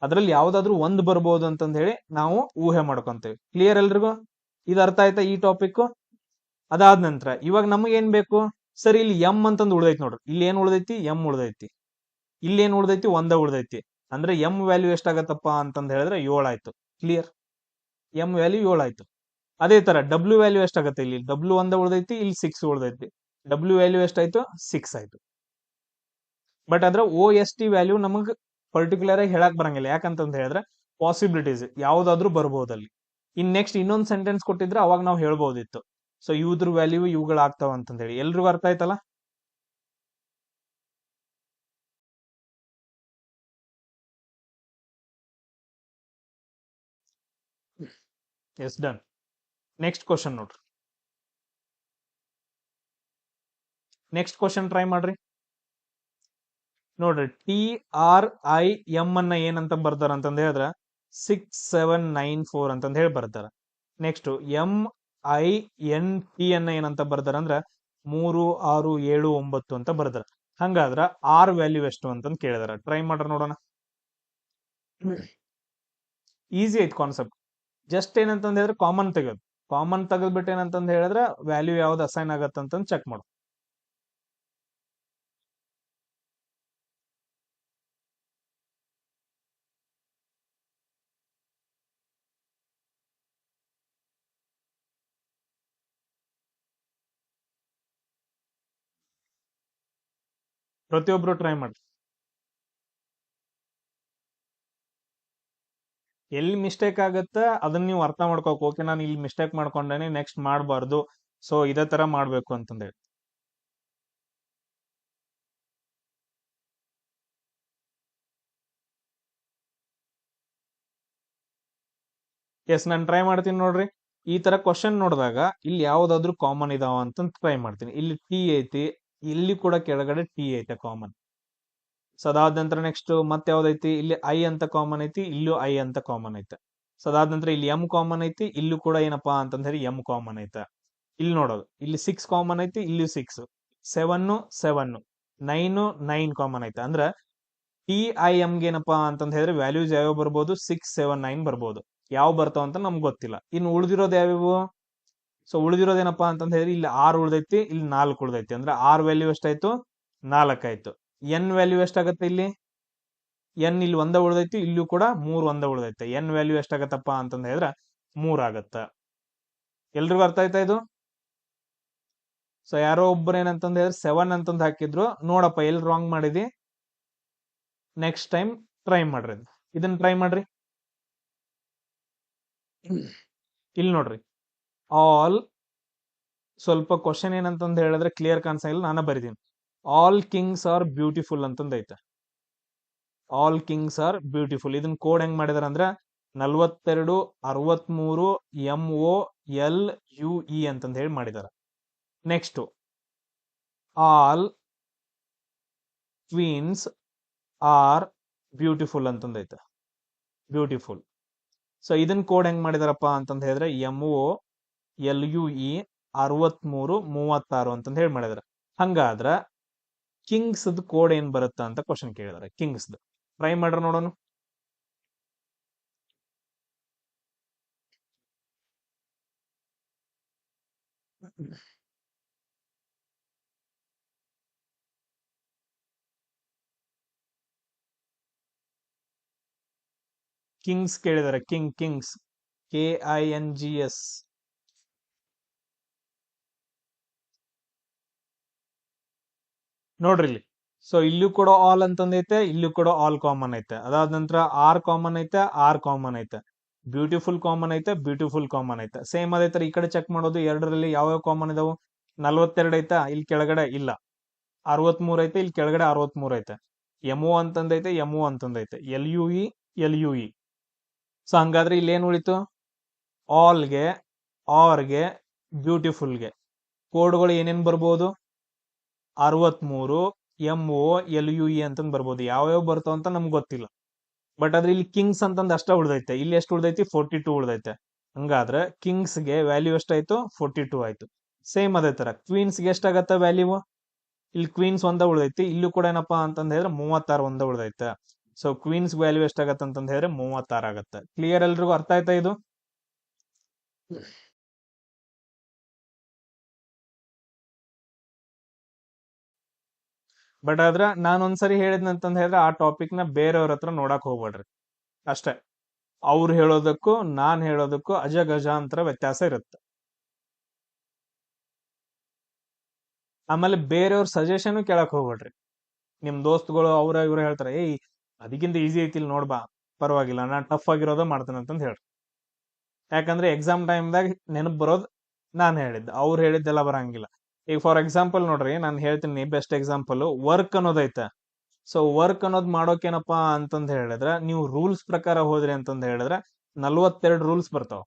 ಅದ್ರಲ್ಲಿ ಯಾವ್ದಾದ್ರು ಒಂದ್ ಬರ್ಬೋದು ಅಂತಂದ್ ಹೇಳಿ ನಾವು ಊಹೆ ಮಾಡ್ಕೊಂತೇವೆ. ಕ್ಲಿಯರ್ ಎಲ್ರಿಗೂ? ಇದು ಅರ್ಥ ಆಯ್ತಾ ಈ ಟಾಪಿಕ್? ಅದಾದ ನಂತರ ಇವಾಗ ನಮಗ್ ಏನ್ ಬೇಕು, ಸರಿ ಇಲ್ಲಿ ಎಂ ಅಂತಂದ್ ಉಳ್ದೈತಿ ನೋಡ್ರಿ, ಇಲ್ಲಿ ಏನ್ ಉಳ್ದೈತಿ, ಎಂ ಉಳ್ದೈತಿ, ಇಲ್ಲಿ ಏನ್ ಉಳ್ದೈತಿ, ಒಂದ ಉಳ್ದೈತಿ. ಅಂದ್ರೆ ಎಂ ವ್ಯಾಲ್ಯೂ ಎಷ್ಟಾಗತ್ತಪ್ಪ ಅಂತಂದ್ ಹೇಳಿದ್ರೆ 7 ಆಯ್ತು. ಕ್ಲಿಯರ್? ಎಂ ವ್ಯಾಲ್ಯೂ 7 ಆಯ್ತು. ಅದೇ ತರ ಡಬ್ಲ್ಯೂ ವ್ಯಾಲ್ಯೂ ಎಷ್ಟಾಗತ್ತೆ, ಇಲ್ಲಿ ಡಬ್ಲ್ಯೂ ಒಂದ ಉಳ್ದೈತಿ, ಇಲ್ಲಿ 6 ಉಳ್ದೈತಿ, ಡಬ್ಲ್ಯೂ ವ್ಯಾಲ್ಯೂ ಎಷ್ಟಾಯ್ತು, 6 ಆಯ್ತು. ಬಟ್ ಅದ್ರ ಓ ಎಸ್ ಟಿ ವ್ಯಾಲ್ಯೂ ನಮಗ್ ಪರ್ಟಿಕ್ಯುಲರ್ ಆಗಿ ಹೇಳಕ್ ಬರಂಗಿಲ್ಲ, ಯಾಕಂತಂದ್ ಹೇಳಿದ್ರೆ ಪಾಸಿಬಿಲಿಟೀಸ್ ಯಾವ್ದಾದ್ರು ಬರ್ಬೋದಲ್ಲಿ. ಇನ್ ನೆಕ್ಸ್ಟ್ ಇನ್ನೊಂದು ಸೆಂಟೆನ್ಸ್ ಕೊಟ್ಟಿದ್ರೆ ಅವಾಗ ನಾವು ಹೇಳ್ಬೋದಿತ್ತು, ಸೊ ಇವ್ರ ವ್ಯಾಲ್ಯೂ ಇವುಗಳು ಆಗ್ತಾವ ಅಂತಂದ್ ಹೇಳಿ. ಎಲ್ರಿಗೂ ಅರ್ಥ ಆಯ್ತಲ್ಲ? Yes, done. ನೆಕ್ಸ್ಟ್ ಕ್ವಶನ್ ನೋಡ್ರಿ, ನೆಕ್ಸ್ಟ್ ಕ್ವಶನ್ ಟ್ರೈ ಮಾಡ್ರಿ. ನೋಡ್ರಿ ಟಿ ಆರ್ ಐ ಎಂ ಅನ್ನ ಏನಂತ ಬರ್ತಾರ ಅಂತಂದ್ ಹೇಳಿದ್ರ 6794 ಅಂತಂದ್ ಹೇಳಿ ಬರ್ತಾರ. Next M I N T ಅನ್ನ ಏನಂತ ಬರ್ತಾರ ಅಂದ್ರ 3679 ಅಂತ ಬರ್ತಾರ. ಹಂಗಾದ್ರ ಆರ್ ವ್ಯಾಲ್ಯೂ ಎಷ್ಟು ಅಂತಂದ್ ಕೇಳಿದಾರ. ಟ್ರೈ ಮಾಡ್ರ ನೋಡೋಣ. ಈಸಿ ಐತ್ ಕಾನ್ಸೆಪ್ಟ್. ಜಸ್ಟ್ ಏನಂತಂದ್ ಹೇಳಿದ್ರೆ ಕಾಮನ್ ತೆಗೆದು, ಕಾಮನ್ ತೆಗೆದ್ಬಿಟ್ಟು ಏನಂತಂದ್ ಹೇಳಿದ್ರೆ ವ್ಯಾಲ್ಯೂ ಯಾವ್ದು ಅಸೈನ್ ಆಗತ್ತಂತಂದ್ ಚೆಕ್ ಮಾಡು. ಪ್ರತಿಯೊಬ್ರು ಟ್ರೈ ಮಾಡಿ. ಎಲ್ಲಿ ಮಿಸ್ಟೇಕ್ ಆಗತ್ತ ಅದನ್ನ ನೀವು ಅರ್ಥ ಮಾಡ್ಕೋಕ್ ಓಕೆ ನಾನು ಇಲ್ಲಿ ಮಿಸ್ಟೇಕ್ ಮಾಡ್ಕೊಂಡೇನೆ ನೆಕ್ಸ್ಟ್ ಮಾಡಬಾರ್ದು, ಸೊ ಇದೇ ತರ ಮಾಡ್ಬೇಕು ಅಂತಂದೇಳಿ. ಎಸ್ ನಾನು ಟ್ರೈ ಮಾಡ್ತೀನಿ ನೋಡ್ರಿ. ಈ ತರ ಕ್ವಶನ್ ನೋಡಿದಾಗ ಇಲ್ಲಿ ಯಾವ್ದಾದ್ರು ಕಾಮನ್ ಇದಾವ ಅಂತ ಟ್ರೈ ಮಾಡ್ತೀನಿ. ಇಲ್ಲಿ ಟಿ ಐತಿ, ಇಲ್ಲಿ ಕೂಡ ಕೆಳಗಡೆ ಟಿ ಐತೆ ಕಾಮನ್. ಸೊ ಅದಾದ ನಂತರ ನೆಕ್ಸ್ಟ್ ಮತ್ತೆ ಯಾವ್ದೈತಿ, ಇಲ್ಲಿ ಐ ಅಂತ ಕಾಮನ್ ಐತಿ, ಇಲ್ಲೂ ಐ ಅಂತ ಕಾಮನ್ ಐತೆ. ಸೊ ಅದಾದ ನಂತರ ಇಲ್ಲಿ ಎಂ ಕಾಮನ್ ಐತಿ, ಇಲ್ಲೂ ಕೂಡ ಏನಪ್ಪಾ ಅಂತಂದ್ ಹೇಳಿ ಎಂ ಕಾಮನ್ ಐತೆ. ಇಲ್ಲಿ ನೋಡೋದು, ಇಲ್ಲಿ 6 ಕಾಮನ್ ಐತಿ, ಇಲ್ಲಿ 6, 7 7, 9 9 ಕಾಮನ್ ಐತೆ. ಅಂದ್ರ ಟಿ ಐ ಎಮ್ಗೆ ಏನಪ್ಪಾ ಅಂತಂದ್ ಹೇಳಿದ್ರೆ ವ್ಯಾಲ್ಯೂಸ್ ಯಾವ್ಯಾವ ಬರ್ಬೋದು, 6 7 9 ಬರ್ಬೋದು. ಯಾವ ಬರ್ತಾವ ಅಂತ ನಮ್ಗೆ ಗೊತ್ತಿಲ್ಲ. ಇನ್ನು ಉಳಿದಿರೋದು ಯಾವ್ಯಾವು? ಸೊ ಉಳಿದಿರೋದೇನಪ್ಪಾ ಅಂತಂದ್ ಹೇಳಿ ಇಲ್ಲಿ 6 ಉಳ್ದೈತಿ, ಇಲ್ಲಿ 4 ಉಳ್ದೈತಿ. ಅಂದ್ರೆ ಆರ್ ವ್ಯಾಲ್ಯೂ ಎಷ್ಟಾಯ್ತು, 4 ಆಯ್ತು. ಎನ್ ವ್ಯಾಲ್ಯೂ ಎಷ್ಟಾಗತ್ತೆ ಇಲ್ಲಿ, ಎನ್ ಇಲ್ಲಿ ಒಂದ ಉಳ್ದೈತಿ, ಇಲ್ಲೂ ಕೂಡ 3 ಒಂದ ಉಳ್ದೈತೆ. ಎನ್ ವ್ಯಾಲ್ಯೂ ಎಷ್ಟಾಗತ್ತಪ್ಪ ಅಂತಂದ್ ಹೇಳಿದ್ರೆ 3 ಆಗತ್ತ. ಎಲ್ರಿಗೂ ಅರ್ಥ ಆಯ್ತಾ ಇದು? ಸೊ ಯಾರೋ ಒಬ್ಬರು ಏನಂತಂದ್ ಹೇಳಿದ್ರೆ 7 ಅಂತಂದ್ ಹಾಕಿದ್ರು, ನೋಡಪ್ಪ ಎಲ್ಲಿ ರಾಂಗ್ ಮಾಡಿದಿ, ನೆಕ್ಸ್ಟ್ ಟೈಮ್ ಟ್ರೈ ಮಾಡ್ರಿ. ಇದನ್ನ ಟ್ರೈ ಮಾಡ್ರಿ. ಇಲ್ಲಿ ನೋಡ್ರಿ, ಆಲ್, ಸ್ವಲ್ಪ ಕ್ವಶನ್ ಏನಂತಂದ್ ಹೇಳಿದ್ರೆ ಕ್ಲಿಯರ್ ಕಾಣಿಸಂಗಿಲ್ಲ, ನಾನು ಬರೀತೀನಿ. ಆಲ್ ಕಿಂಗ್ಸ್ ಆರ್ ಬ್ಯೂಟಿಫುಲ್ ಅಂತಂದ್ ಐತೆ. All kings are beautiful. ಇದನ್ನ ಕೋಡ್ ಹೆಂಗ್ ಮಾಡಿದಾರ ಅಂದ್ರ 42 63 MOLUE ಅಂತಂದ್ ಹೇಳಿ ಮಾಡಿದಾರ. Next all queens are beautiful ಅಂತಂದ್ ಐತೆ, ಬ್ಯೂಟಿಫುಲ್. ಸೊ ಇದನ್ನ ಕೋಡ್ ಹೆಂಗ್ ಮಾಡಿದಾರಪ್ಪ ಅಂತಂದ್ ಹೇಳಿದ್ರೆ MOLUE 63 36 ಅಂತಂದ್ ಹೇಳಿ ಮಾಡಿದಾರ. ಹಂಗಾದ್ರ ಕಿಂಗ್ಸ್ ಕೋಡ್ ಏನ್ ಬರುತ್ತ ಅಂತ ಕ್ವಶನ್ ಕೇಳಿದಾರೆ. ಕಿಂಗ್ಸ್ ಟ್ರೈ ಮಾಡ್ರ ನೋಡೋಣ. ಕಿಂಗ್ಸ್ ಕೇಳಿದಾರೆ, ಕಿಂಗ್ಸ್ KINGS. ನೋಡ್ರಿ ಇಲ್ಲಿ, ಸೊ ಇಲ್ಲೂ ಕೂಡ ಆಲ್ ಅಂತಂದೈತೆ, ಇಲ್ಲೂ ಕೂಡ ಆಲ್ ಕಾಮನ್ ಐತೆ. ಅದಾದ ನಂತರ ಆರ್ ಕಾಮನ್ ಐತೆ, ಆರ್ ಕಾಮನ್ ಐತೆ. ಬ್ಯೂಟಿಫುಲ್ ಕಾಮನ್ ಐತೆ, ಬ್ಯೂಟಿಫುಲ್ ಕಾಮನ್ ಐತೆ. ಸೇಮ್ ಅದೇ ತರ ಈ ಕಡೆ ಚೆಕ್ ಮಾಡೋದು, ಎರಡರಲ್ಲಿ ಯಾವ ಕಾಮನ್ ಇದಾವು. 42 ಐತಾ, ಇಲ್ಲಿ ಕೆಳಗಡೆ ಇಲ್ಲ. 63 ಐತೆ, ಇಲ್ಲಿ ಕೆಳಗಡೆ 63 ಐತೆ. MO ಅಂತಂದೈತೆ, MO ಅಂತಂದೈತೆ. LUE. ಸೊ ಹಂಗಾದ್ರೆ ಇಲ್ಲಿ ಏನ್ ಉಳಿತು, ಆಲ್ಗೆ, ಆರ್ಗೆ, ಬ್ಯೂಟಿಫುಲ್ಗೆ ಕೋಡ್ಗಳು ಏನೇನ್ ಬರ್ಬೋದು, 63 MOLUE ಅಂತಂದ್ ಬರ್ಬೋದು. ಯಾವ್ಯಾವ ಬರ್ತಾವ ಅಂತ ನಮ್ಗೆ ಗೊತ್ತಿಲ್ಲ. ಬಟ್ ಆದ್ರೆ ಇಲ್ಲಿ ಕಿಂಗ್ಸ್ ಅಂತಂದ್ ಅಷ್ಟ ಉಳ್ದೈತೆ. ಇಲ್ಲಿ ಎಷ್ಟು ಉಳ್ದೈತಿ, 42 ಉಳ್ದೈತೆ. ಹಂಗಾದ್ರೆ ಕಿಂಗ್ಸ್ಗೆ ವ್ಯಾಲ್ಯೂ ಎಷ್ಟಾಯ್ತು, 42 ಆಯ್ತು. ಸೇಮ್ ಅದೇ ತರ ಕ್ವೀನ್ಸ್ಗೆ ಎಷ್ಟಾಗತ್ತ ವ್ಯಾಲ್ಯೂ, ಇಲ್ಲಿ ಕ್ವೀನ್ಸ್ ಒಂದ ಉಳ್ದೈತಿ, ಇಲ್ಲೂ ಕೂಡ ಏನಪ್ಪಾ ಅಂತಂದ್ ಹೇಳಿದ್ರೆ 36 ಒಂದ ಉಳ್ದೈತೆ. ಸೊ ಕ್ವೀನ್ಸ್ ವ್ಯಾಲ್ಯೂ ಎಷ್ಟಾಗತ್ತ ಅಂತಂದ್ ಹೇಳಿದ್ರೆ 36 ಆಗತ್ತೆ. ಕ್ಲಿಯರ್? ಎಲ್ರಿಗೂ ಅರ್ಥ ಆಯ್ತಾ ಇದು? ಬಟ್ ಆದ್ರ ನಾನು ಒಂದ್ಸರಿ ಹೇಳಿದ್ನಂತಂದ್ ಹೇಳಿದ್ರೆ ಆ ಟಾಪಿಕ್ ನ ಬೇರೆಯವ್ರ ಹತ್ರ ನೋಡಕ್ ಹೋಗ್ಬೇಡ್ರಿ ಅಷ್ಟೇ. ಅವ್ರು ಹೇಳೋದಕ್ಕೂ ನಾನ್ ಹೇಳೋದಕ್ಕೂ ಅಜಗಜಾಂತರ ವ್ಯತ್ಯಾಸ ಇರುತ್ತೆ. ಆಮೇಲೆ ಬೇರೆಯವ್ರ ಸಜೆಷನ್ ಕೇಳಕ್ ಹೋಗ್ಬೇಡ್ರಿ. ನಿಮ್ ದೋಸ್ತಗಳು ಅವ್ರ ಇವ್ರು ಹೇಳ್ತಾರೆ, ಏಯ್ ಅದಕ್ಕಿಂತ ಈಸಿ ಐತಿಲ್ ನೋಡ್ಬಾ, ಪರವಾಗಿಲ್ಲ ನಾನ್ ಟಫ್ ಆಗಿರೋದ ಮಾಡ್ತೇನೆ ಅಂತಂದ್ ಹೇಳ್ರಿ. ಯಾಕಂದ್ರೆ ಎಕ್ಸಾಮ್ ಟೈಮ್ದಾಗ ನೆನಪು ಬರೋದು ನಾನ್ ಹೇಳಿದ್ದೆ, ಅವ್ರು ಹೇಳಿದ್ದೆಲ್ಲ ಬರಂಗಿಲ್ಲ. ಈಗ ಫಾರ್ ಎಕ್ಸಾಂಪಲ್ ನೋಡ್ರಿ, ನಾನು ಹೇಳ್ತೀನಿ ಬೆಸ್ಟ್ ಎಕ್ಸಾಂಪಲ್, ವರ್ಕ್ ಅನ್ನೋದೈತೆ. ಸೊ ವರ್ಕ್ ಅನ್ನೋದು ಮಾಡೋಕೇನಪ್ಪಾ ಅಂತಂದ್ ಹೇಳಿದ್ರೆ, ನೀವು ರೂಲ್ಸ್ ಪ್ರಕಾರ ಹೋದ್ರಿ ಅಂತಂದ್ ಹೇಳಿದ್ರೆ 42 ರೂಲ್ಸ್ ಬರ್ತಾವ.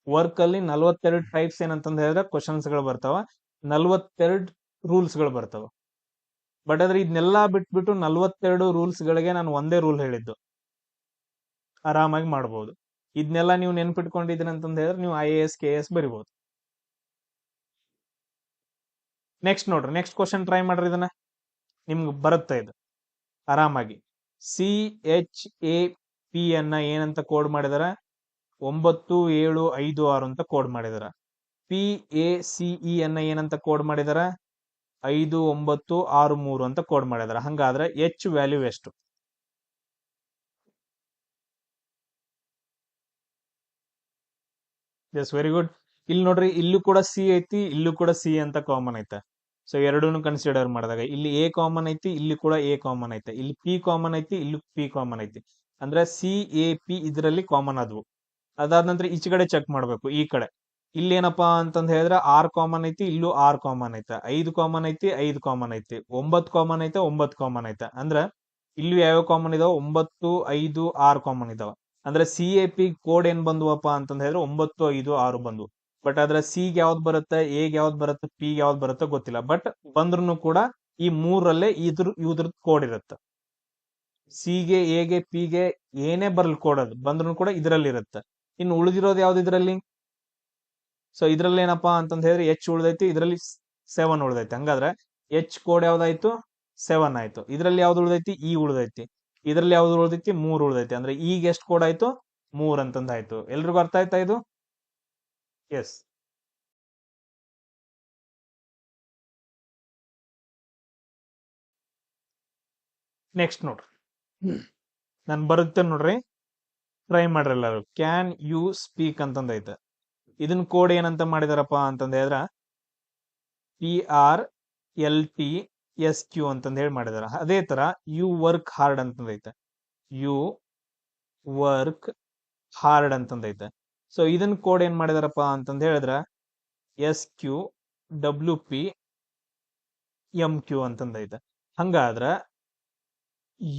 ವರ್ಕ್ ಅಲ್ಲಿ 42 ಟೈಪ್ಸ್ ಏನಂತಂದ್ ಹೇಳಿದ್ರೆ ಕ್ವಶನ್ಸ್ ಗಳು ಬರ್ತಾವ, 42 ರೂಲ್ಸ್ ಗಳು ಬರ್ತಾವ. ಬಟ್ ಆದ್ರೆ ಇದನ್ನೆಲ್ಲಾ ಬಿಟ್ಬಿಟ್ಟು 42 ರೂಲ್ಸ್ ಗಳಿಗೆ ನಾನು ಒಂದೇ ರೂಲ್ ಹೇಳಿದ್ದು, ಆರಾಮಾಗಿ ಮಾಡ್ಬೋದು. ಇದನ್ನೆಲ್ಲ ನೀವು ನೆನ್ಪಿಟ್ಕೊಂಡಿದ್ರಿ ಅಂತಂದ್ ಹೇಳಿದ್ರೆ ನೀವು IAS KS ಬರಿಬಹುದು. ನೆಕ್ಸ್ಟ್ ನೋಡ್ರಿ, ನೆಕ್ಸ್ಟ್ ಕ್ವಶನ್ ಟ್ರೈ ಮಾಡ್ರಿ. ಇದನ್ನ ನಿಮ್ಗೆ ಬರುತ್ತೆ ಇದು ಆರಾಮಾಗಿ. CHAP ಅನ್ನ ಏನಂತ ಕೋಡ್ ಮಾಡಿದಾರ, 9756 ಅಂತ ಕೋಡ್ ಮಾಡಿದಾರ. PACE ಅನ್ನ ಏನಂತ ಕೋಡ್ ಮಾಡಿದಾರ, 5963 ಅಂತ ಕೋಡ್ ಮಾಡಿದಾರ. ಹಂಗಾದ್ರೆ H ವ್ಯಾಲ್ಯೂ ಎಷ್ಟು? Yes, very good. ಇಲ್ಲಿ ನೋಡ್ರಿ, ಇಲ್ಲೂ ಕೂಡ C ಐತಿ, ಇಲ್ಲೂ ಕೂಡ C ಅಂತ ಕಾಮನ್ ಐತೆ. ಸೊ ಎರಡೂನು ಕನ್ಸಿಡರ್ ಮಾಡಿದಾಗ ಇಲ್ಲಿ A ಕಾಮನ್ ಐತಿ, ಇಲ್ಲಿ ಕೂಡ A ಕಾಮನ್ ಐತೆ. ಇಲ್ಲಿ P ಕಾಮನ್ ಐತಿ, ಇಲ್ಲಿ P ಕಾಮನ್ ಐತಿ. ಅಂದ್ರೆ ಸಿ ಎ ಪಿ ಇದರಲ್ಲಿ ಕಾಮನ್ ಆದ್ವು. ಅದಾದ ನಂತರ ಈಚೆ ಕಡೆ ಚೆಕ್ ಮಾಡ್ಬೇಕು. ಈ ಕಡೆ ಇಲ್ಲಿ ಏನಪ್ಪಾ ಅಂತಂದ್ ಹೇಳಿದ್ರೆ 6 ಕಾಮನ್ ಐತಿ, ಇಲ್ಲೂ 6 ಕಾಮನ್ ಐತೆ, 5 ಕಾಮನ್ ಐತಿ, 5 ಕಾಮನ್ ಐತಿ, 9 ಕಾಮನ್ ಐತೆ, 9 ಕಾಮನ್ ಐತೆ. ಅಂದ್ರೆ ಇಲ್ಲೂ ಯಾವ ಕಾಮನ್ ಇದಾವ? 9, 5, 6 ಕಾಮನ್ ಇದಾವ. ಅಂದ್ರೆ ಸಿ ಎ ಪಿ ಕೋಡ್ ಏನ್ ಬಂದ್ವಪ್ಪ ಅಂತಂದ್ ಹೇಳಿದ್ರೆ 9, 5, 6 ಬಂದ್ವು. ಬಟ್ ಅದ್ರ ಸಿಗ್ ಯಾವ್ದು ಬರುತ್ತೆ, ಎಗ್ ಯಾವ್ದು ಬರುತ್ತೆ, ಪಿ ಯಾವ್ದು ಬರುತ್ತೆ ಗೊತ್ತಿಲ್ಲ. ಬಟ್ ಬಂದ್ರು ಕೂಡ ಈ ಮೂರಲ್ಲೇ ಇದ್ರದ್ ಕೋಡ್ ಇರುತ್ತೆ. ಸಿಗೆ, ಎಗೆ, ಪಿಗೆ ಏನೇ ಬರ್ಲಿ ಕೋಡ್ ಅದು ಬಂದ್ರು ಕೂಡ ಇದರಲ್ಲಿ ಇರುತ್ತೆ. ಇನ್ನು ಉಳಿದಿರೋದು ಯಾವ್ದು ಇದ್ರಲ್ಲಿ? ಸೊ ಇದ್ರಲ್ಲಿ ಏನಪ್ಪಾ ಅಂತಂದ್ ಹೇಳಿದ್ರೆ ಎಚ್ ಉಳ್ದೈತಿ, ಇದ್ರಲ್ಲಿ 7 ಉಳ್ದೈತಿ. ಹಂಗಾದ್ರೆ ಎಚ್ ಕೋಡ್ ಯಾವ್ದಾಯ್ತು? 7 ಆಯ್ತು. ಇದ್ರಲ್ಲಿ ಯಾವ್ದು ಉಳ್ದೈತಿ? ಇ ಉಳ್ದೈತಿ. ಇದ್ರಲ್ಲಿ ಯಾವ್ದು ಉಳ್ದೈತಿ? 3 ಉಳ್ದೈತಿ. ಅಂದ್ರೆ ಈಗ ಎಷ್ಟು ಕೋಡ್ ಆಯ್ತು? 3 ಅಂತಂದ್ ಆಯ್ತು. ಎಲ್ರಿಗೂ ಅರ್ಥ ಆಯ್ತಾ ಇದು? ಎಸ್. ನೆಕ್ಸ್ಟ್ ನೋಡ್ರಿ, ನಾನು ಬರುತ್ತೆ ನೋಡ್ರಿ, ಟ್ರೈ ಮಾಡ್ರಿ ಎಲ್ಲಾರು. ಕ್ಯಾನ್ ಯು ಸ್ಪೀಕ್ ಅಂತಂದ್ ಐತೆ. ಇದನ್ ಕೋಡ್ ಏನಂತ ಮಾಡಿದಾರಪ್ಪ ಅಂತಂದ್ ಹೇಳಿದ್ರ PRLTSQ ಅಂತಂದ್ ಹೇಳಿ ಮಾಡಿದಾರ. ಅದೇ ತರ ಯು ವರ್ಕ್ ಹಾರ್ಡ್ ಅಂತಂದೈತೆ. ಯು ವರ್ಕ್ ಹಾರ್ಡ್ ಅಂತಂದೈತೆ. ಸೊ ಇದನ್ ಕೋಡ್ ಏನ್ ಮಾಡಿದಾರಪ್ಪ ಅಂತಂದ್ ಹೇಳಿದ್ರ SQWP ಅಂತಂದೈತೆ. ಹಂಗಾದ್ರ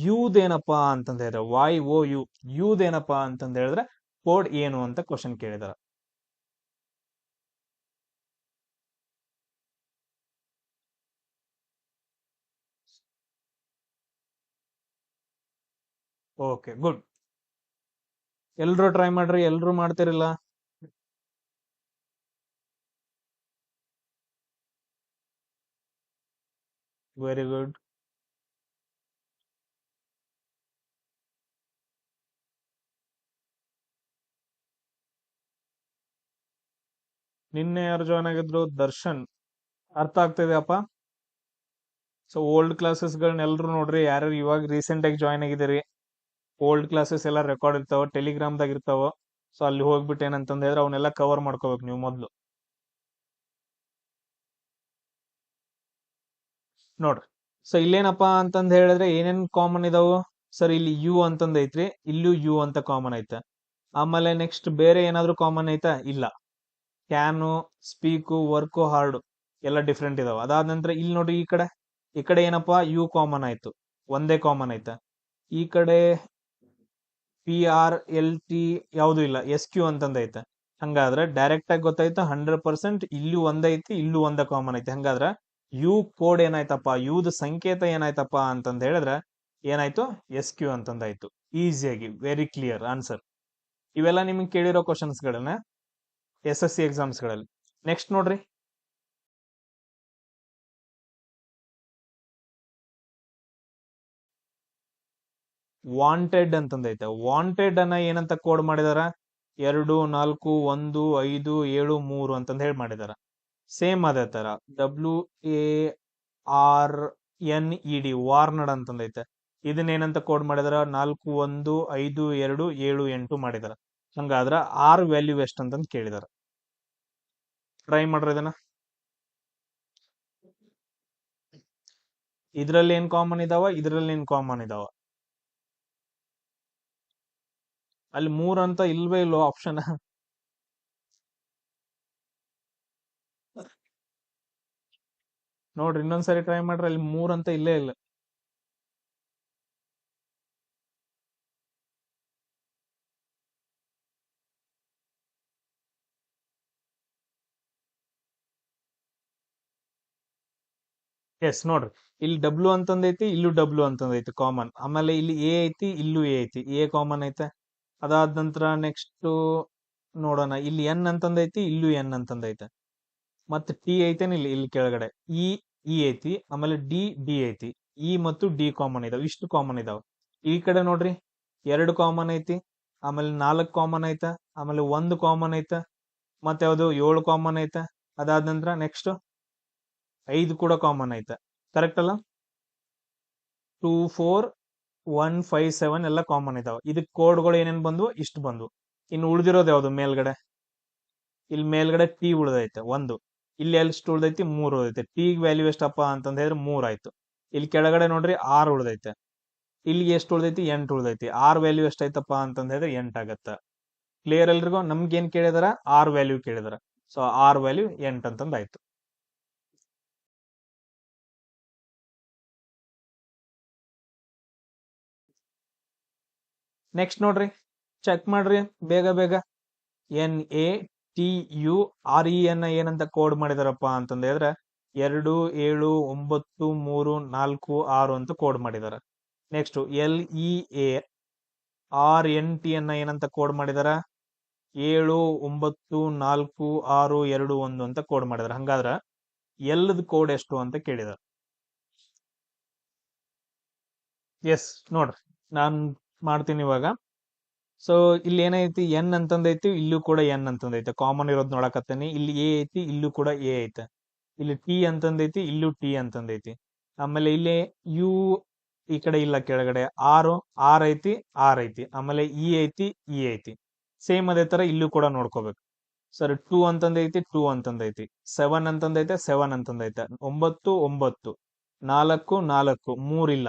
ಯುದೇನಪ್ಪಾ ಅಂತಂದ್ ಹೇಳಿದ್ರೆ YOU ಯುದೇನಪ್ಪಾ ಅಂತಂದ್ ಹೇಳಿದ್ರೆ ಕೋಡ್ ಏನು ಅಂತ ಕ್ವಶನ್ ಕೇಳಿದಾರ. Okay, good. ಎಲ್ರು ಟ್ರೈ ಮಾಡ್ರಿ, ಎಲ್ರು ಮಾಡ್ತಿರಿಲ್ಲ? Very good. ನಿನ್ನೆ ಯಾರು ಜಾಯ್ನ್ ಆಗಿದ್ರು? ದರ್ಶನ್. ಅರ್ಥ ಆಗ್ತಿದೆಯಪ್ಪ? ಸೊ ಓಲ್ಡ್ ಕ್ಲಾಸಸ್ ಗಳನ್ನ ಎಲ್ರು ನೋಡ್ರಿ. ಯಾರು ಇವಾಗ ರೀಸೆಂಟ್ ಆಗಿ ಜಾಯ್ನ್ ಆಗಿದ್ದೀರಿ, ಓಲ್ಡ್ ಕ್ಲಾಸಸ್ ಎಲ್ಲ ರೆಕಾರ್ಡ್ ಇರ್ತಾವ, ಟೆಲಿಗ್ರಾಮ್ದಾಗ ಇರ್ತಾವ. ಸೊ ಅಲ್ಲಿ ಹೋಗ್ಬಿಟ್ಟು ಏನಂತಂದ್ ಹೇಳಿದ್ರೆ ಅವನ್ನೆಲ್ಲ ಕವರ್ ಮಾಡ್ಕೋಬೇಕು ನೀವು ಮೊದ್ಲು. ನೋಡ್ರಿ, ಸೊ ಇಲ್ಲೇನಪ್ಪಾ ಅಂತಂದ್ ಹೇಳಿದ್ರೆ ಏನೇನ್ ಕಾಮನ್ ಇದಾವು? ಸರ್ ಇಲ್ಲಿ ಯು ಅಂತಂದ್ ಐತ್ರಿ, ಇಲ್ಲೂ ಯು ಅಂತ ಕಾಮನ್ ಐತೆ. ಆಮೇಲೆ ನೆಕ್ಸ್ಟ್ ಬೇರೆ ಏನಾದ್ರು ಕಾಮನ್ ಐತಾ? ಇಲ್ಲ. ಕ್ಯಾನು, ಸ್ಪೀಕು, ವರ್ಕು, ಹಾರ್ಡು ಎಲ್ಲ ಡಿಫ್ರೆಂಟ್ ಇದಾವ. ಅದಾದ ನಂತರ ಇಲ್ಲಿ ನೋಡ್ರಿ, ಈ ಕಡೆ ಏನಪ್ಪಾ? ಯು ಕಾಮನ್ ಆಯ್ತು, ಒಂದೇ ಕಾಮನ್ ಐತೆ. ಈ ಕಡೆ PRLT ಯಾವ್ದು ಇಲ್ಲ, SQ ಅಂತಂದ್ ಐತೆ. ಹಂಗಾದ್ರೆ ಡೈರೆಕ್ಟ್ ಆಗಿ ಗೊತ್ತಾಯ್ತು 100% ಇಲ್ಲೂ ಒಂದೈತಿ, ಇಲ್ಲೂ ಒಂದೇ ಕಾಮನ್ ಐತಿ. ಹಂಗಾದ್ರ ಯು ಕೋಡ್ ಏನಾಯ್ತಪ್ಪ, ಯುದ್ ಸಂಕೇತ ಏನಾಯ್ತಪ್ಪ ಅಂತಂದ್ ಹೇಳಿದ್ರೆ ಏನಾಯ್ತು? SQ ಅಂತಂದಾಯ್ತು. ಈಸಿಯಾಗಿ, ವೆರಿ ಕ್ಲಿಯರ್ ಆನ್ಸರ್. ಇವೆಲ್ಲ ನಿಮ್ಗೆ ಕೇಳಿರೋ ಕ್ವಶನ್ಸ್ ಗಳನ್ನ SSC ಎಕ್ಸಾಮ್ಸ್ ಗಳಲ್ಲಿ. ನೆಕ್ಸ್ಟ್ ನೋಡ್ರಿ, ವಾಂಟೆಡ್ ಅಂತಂದೈತೆ. ವಾಂಟೆಡ್ ಅನ್ನ ಏನಂತ ಕೋಡ್ ಮಾಡಿದಾರ? 2, 4, 1, 5, 7, 3 ಅಂತಂದ್ ಹೇಳಿ ಮಾಡಿದಾರ. ಸೇಮ್ ಅದೇ ತರ WARNED ವಾರ್ನಡ್ ಅಂತಂದೈತೆ. ಇದನ್ನ ಏನಂತ ಕೋಡ್ ಮಾಡಿದಾರ? 4, 1, 5, 2, 7, 8 ಮಾಡಿದಾರ. ಹಂಗಾದ್ರ R ವ್ಯಾಲ್ಯೂ ಎಷ್ಟು ಅಂತಂದ್ ಕೇಳಿದಾರ. ಟ್ರೈ ಮಾಡ್ರಿ ಇದನ್ನ. ಇದ್ರಲ್ಲಿ ಏನ್ ಕಾಮನ್ ಇದಾವ, ಇದ್ರಲ್ಲಿ ಏನ್ ಕಾಮನ್ ಇದಾವ? ಅಲ್ಲಿ 3 ಅಂತ ಇಲ್ವೇ ಇಲ್ವೋ ಆಪ್ಷನ್? ನೋಡ್ರಿ, ಇನ್ನೊಂದ್ಸರಿ ಟ್ರೈ ಮಾಡ್ರಿ. ಅಲ್ಲಿ 3 ಅಂತ ಇಲ್ಲೇ ಇಲ್ಲ. ಎಸ್, ನೋಡ್ರಿ, ಇಲ್ಲಿ ಡಬ್ಲ್ಯೂ ಅಂತಂದೈತಿ, ಇಲ್ಲೂ ಡಬ್ಲ್ಯೂ ಅಂತಂದೈತಿ ಕಾಮನ್. ಆಮೇಲೆ ಇಲ್ಲಿ ಎ ಐತಿ, ಇಲ್ಲೂ ಎ ಐತಿ, ಎ ಕಾಮನ್ ಐತೆ. ಅದಾದ ನಂತರ ನೆಕ್ಸ್ಟ್ ನೋಡೋಣ, ಇಲ್ಲಿ ಎನ್ ಅಂತಂದೈತಿ, ಇಲ್ಲೂ ಎನ್ ಅಂತಂದೈತೆ. ಮತ್ತೆ ಟಿ ಐತೇನ ಇಲ್ಲಿ ಕೆಳಗಡೆ ಇ ಐತಿ, ಆಮೇಲೆ ಡಿ ಐತಿ. ಇ ಮತ್ತು ಡಿ ಕಾಮನ್ ಇದಾವ, ಇಷ್ಟು ಕಾಮನ್ ಇದಾವ. ಈ ಕಡೆ ನೋಡ್ರಿ, 2 ಕಾಮನ್ ಐತಿ, ಆಮೇಲೆ 4 ಕಾಮನ್ ಐತೆ, ಆಮೇಲೆ 1 ಕಾಮನ್ ಐತೆ, ಮತ್ತೆ ಯಾವ್ದು 7 ಕಾಮನ್ ಐತೆ. ಅದಾದ ನಂತರ ನೆಕ್ಸ್ಟ್ 5 ಕೂಡ ಕಾಮನ್ ಐತೆ. ಕರೆಕ್ಟ್ ಅಲ್ಲ? 2, 4, 1, 5, 7 ಎಲ್ಲ ಕಾಮನ್ ಇದಾವ. ಇದಕ್ ಕೋಡ್ಗಳು ಏನೇನ್ ಬಂದ್ವು? ಇಷ್ಟು ಬಂದ್ವು. ಇನ್ನು ಉಳಿದಿರೋದು ಯಾವ್ದು? ಮೇಲ್ಗಡೆ, ಇಲ್ಲಿ ಮೇಲ್ಗಡೆ ಟಿ ಉಳ್ದೈತೆ 1, ಇಲ್ಲಿ ಎಷ್ಟು ಉಳ್ದೈತಿ? 3 ಉಳ್ದೈತೆ. ಟಿ ವ್ಯಾಲ್ಯೂ ಎಷ್ಟಪ್ಪ ಅಂತಂದ್ ಹೇಳಿದ್ರೆ 3 ಆಯ್ತು. ಇಲ್ಲಿ ಕೆಳಗಡೆ ನೋಡ್ರಿ 6 ಉಳ್ದೈತೆ. ಇಲ್ಲಿಗೆ ಎಷ್ಟು ಉಳ್ದೈತಿ? 8 ಉಳ್ದೈತಿ. ಆರ್ ವ್ಯಾಲ್ಯೂ ಎಷ್ಟಾಯ್ತಪ್ಪ ಅಂತಂದ್ ಹೇಳಿದ್ರೆ 8 ಆಗತ್ತ. ಕ್ಲಿಯರ್ ಎಲ್ರಿಗೂ? ನಮ್ಗೆ ಏನ್ ಕೇಳಿದಾರ? ಆರ್ ವ್ಯಾಲ್ಯೂ ಕೇಳಿದಾರ. ಸೊ ಆರ್ ವ್ಯಾಲ್ಯೂ 8 ಅಂತಂದ್ ಆಯ್ತು. ನೆಕ್ಸ್ಟ್ ನೋಡ್ರಿ, ಚೆಕ್ ಮಾಡ್ರಿ ಬೇಗ ಬೇಗ. NATUREN ಏನಂತ ಕೋಡ್ ಮಾಡಿದಾರಪ್ಪ ಅಂತಂದ ಹೇಳಿದ್ರೆ 2 7 9 3 4 6 ಅಂತ ಕೋಡ್ ಮಾಡಿದಾರ. ನೆಕ್ಸ್ಟ್ LEARNT ಏನಂತ ಕೋಡ್ ಮಾಡಿದಾರ? 7 9 4 6 2 1 ಅಂತ ಕೋಡ್ ಮಾಡಿದಾರ. ಹಂಗಾದ್ರ ಎಲ್ಲದ ಕೋಡ್ ಎಷ್ಟು ಅಂತ ಕೇಳಿದಾರ. ಎಸ್ ನೋಡ್ರಿ, ನಾನ್ ಮಾಡ್ತೀನಿ ಇವಾಗ. ಸೊ ಇಲ್ಲಿ ಏನೈತಿ? ಎನ್ ಅಂತಂದೈತಿ, ಇಲ್ಲೂ ಕೂಡ ಎನ್ ಅಂತಂದೈತೆ. ಕಾಮನ್ ಇರೋದ್ ನೋಡಕತ್ತೇನಿ. ಇಲ್ಲಿ ಎ ಐತಿ, ಇಲ್ಲೂ ಕೂಡ ಎ ಐತೆ. ಇಲ್ಲಿ ಟಿ ಅಂತಂದೈತಿ, ಇಲ್ಲೂ ಟಿ ಅಂತಂದೈತಿ. ಆಮೇಲೆ ಇಲ್ಲಿ ಯು ಈ ಕಡೆ ಇಲ್ಲ, ಕೆಳಗಡೆ ಆರ್ ಐತಿ, ಆರ್ ಐತಿ. ಆಮೇಲೆ ಇ ಐತಿ, ಇ ಐತಿ. ಸೇಮ್ ಅದೇ ತರ ಇಲ್ಲೂ ಕೂಡ ನೋಡ್ಕೋಬೇಕು. ಸರ್ 2 ಅಂತಂದೈತಿ, 2 ಅಂತಂದೈತಿ. 7 ಅಂತಂದೈತೆ, 7 ಅಂತಂದೈತೆ. 9 9 4 4 3 ಇಲ್ಲ.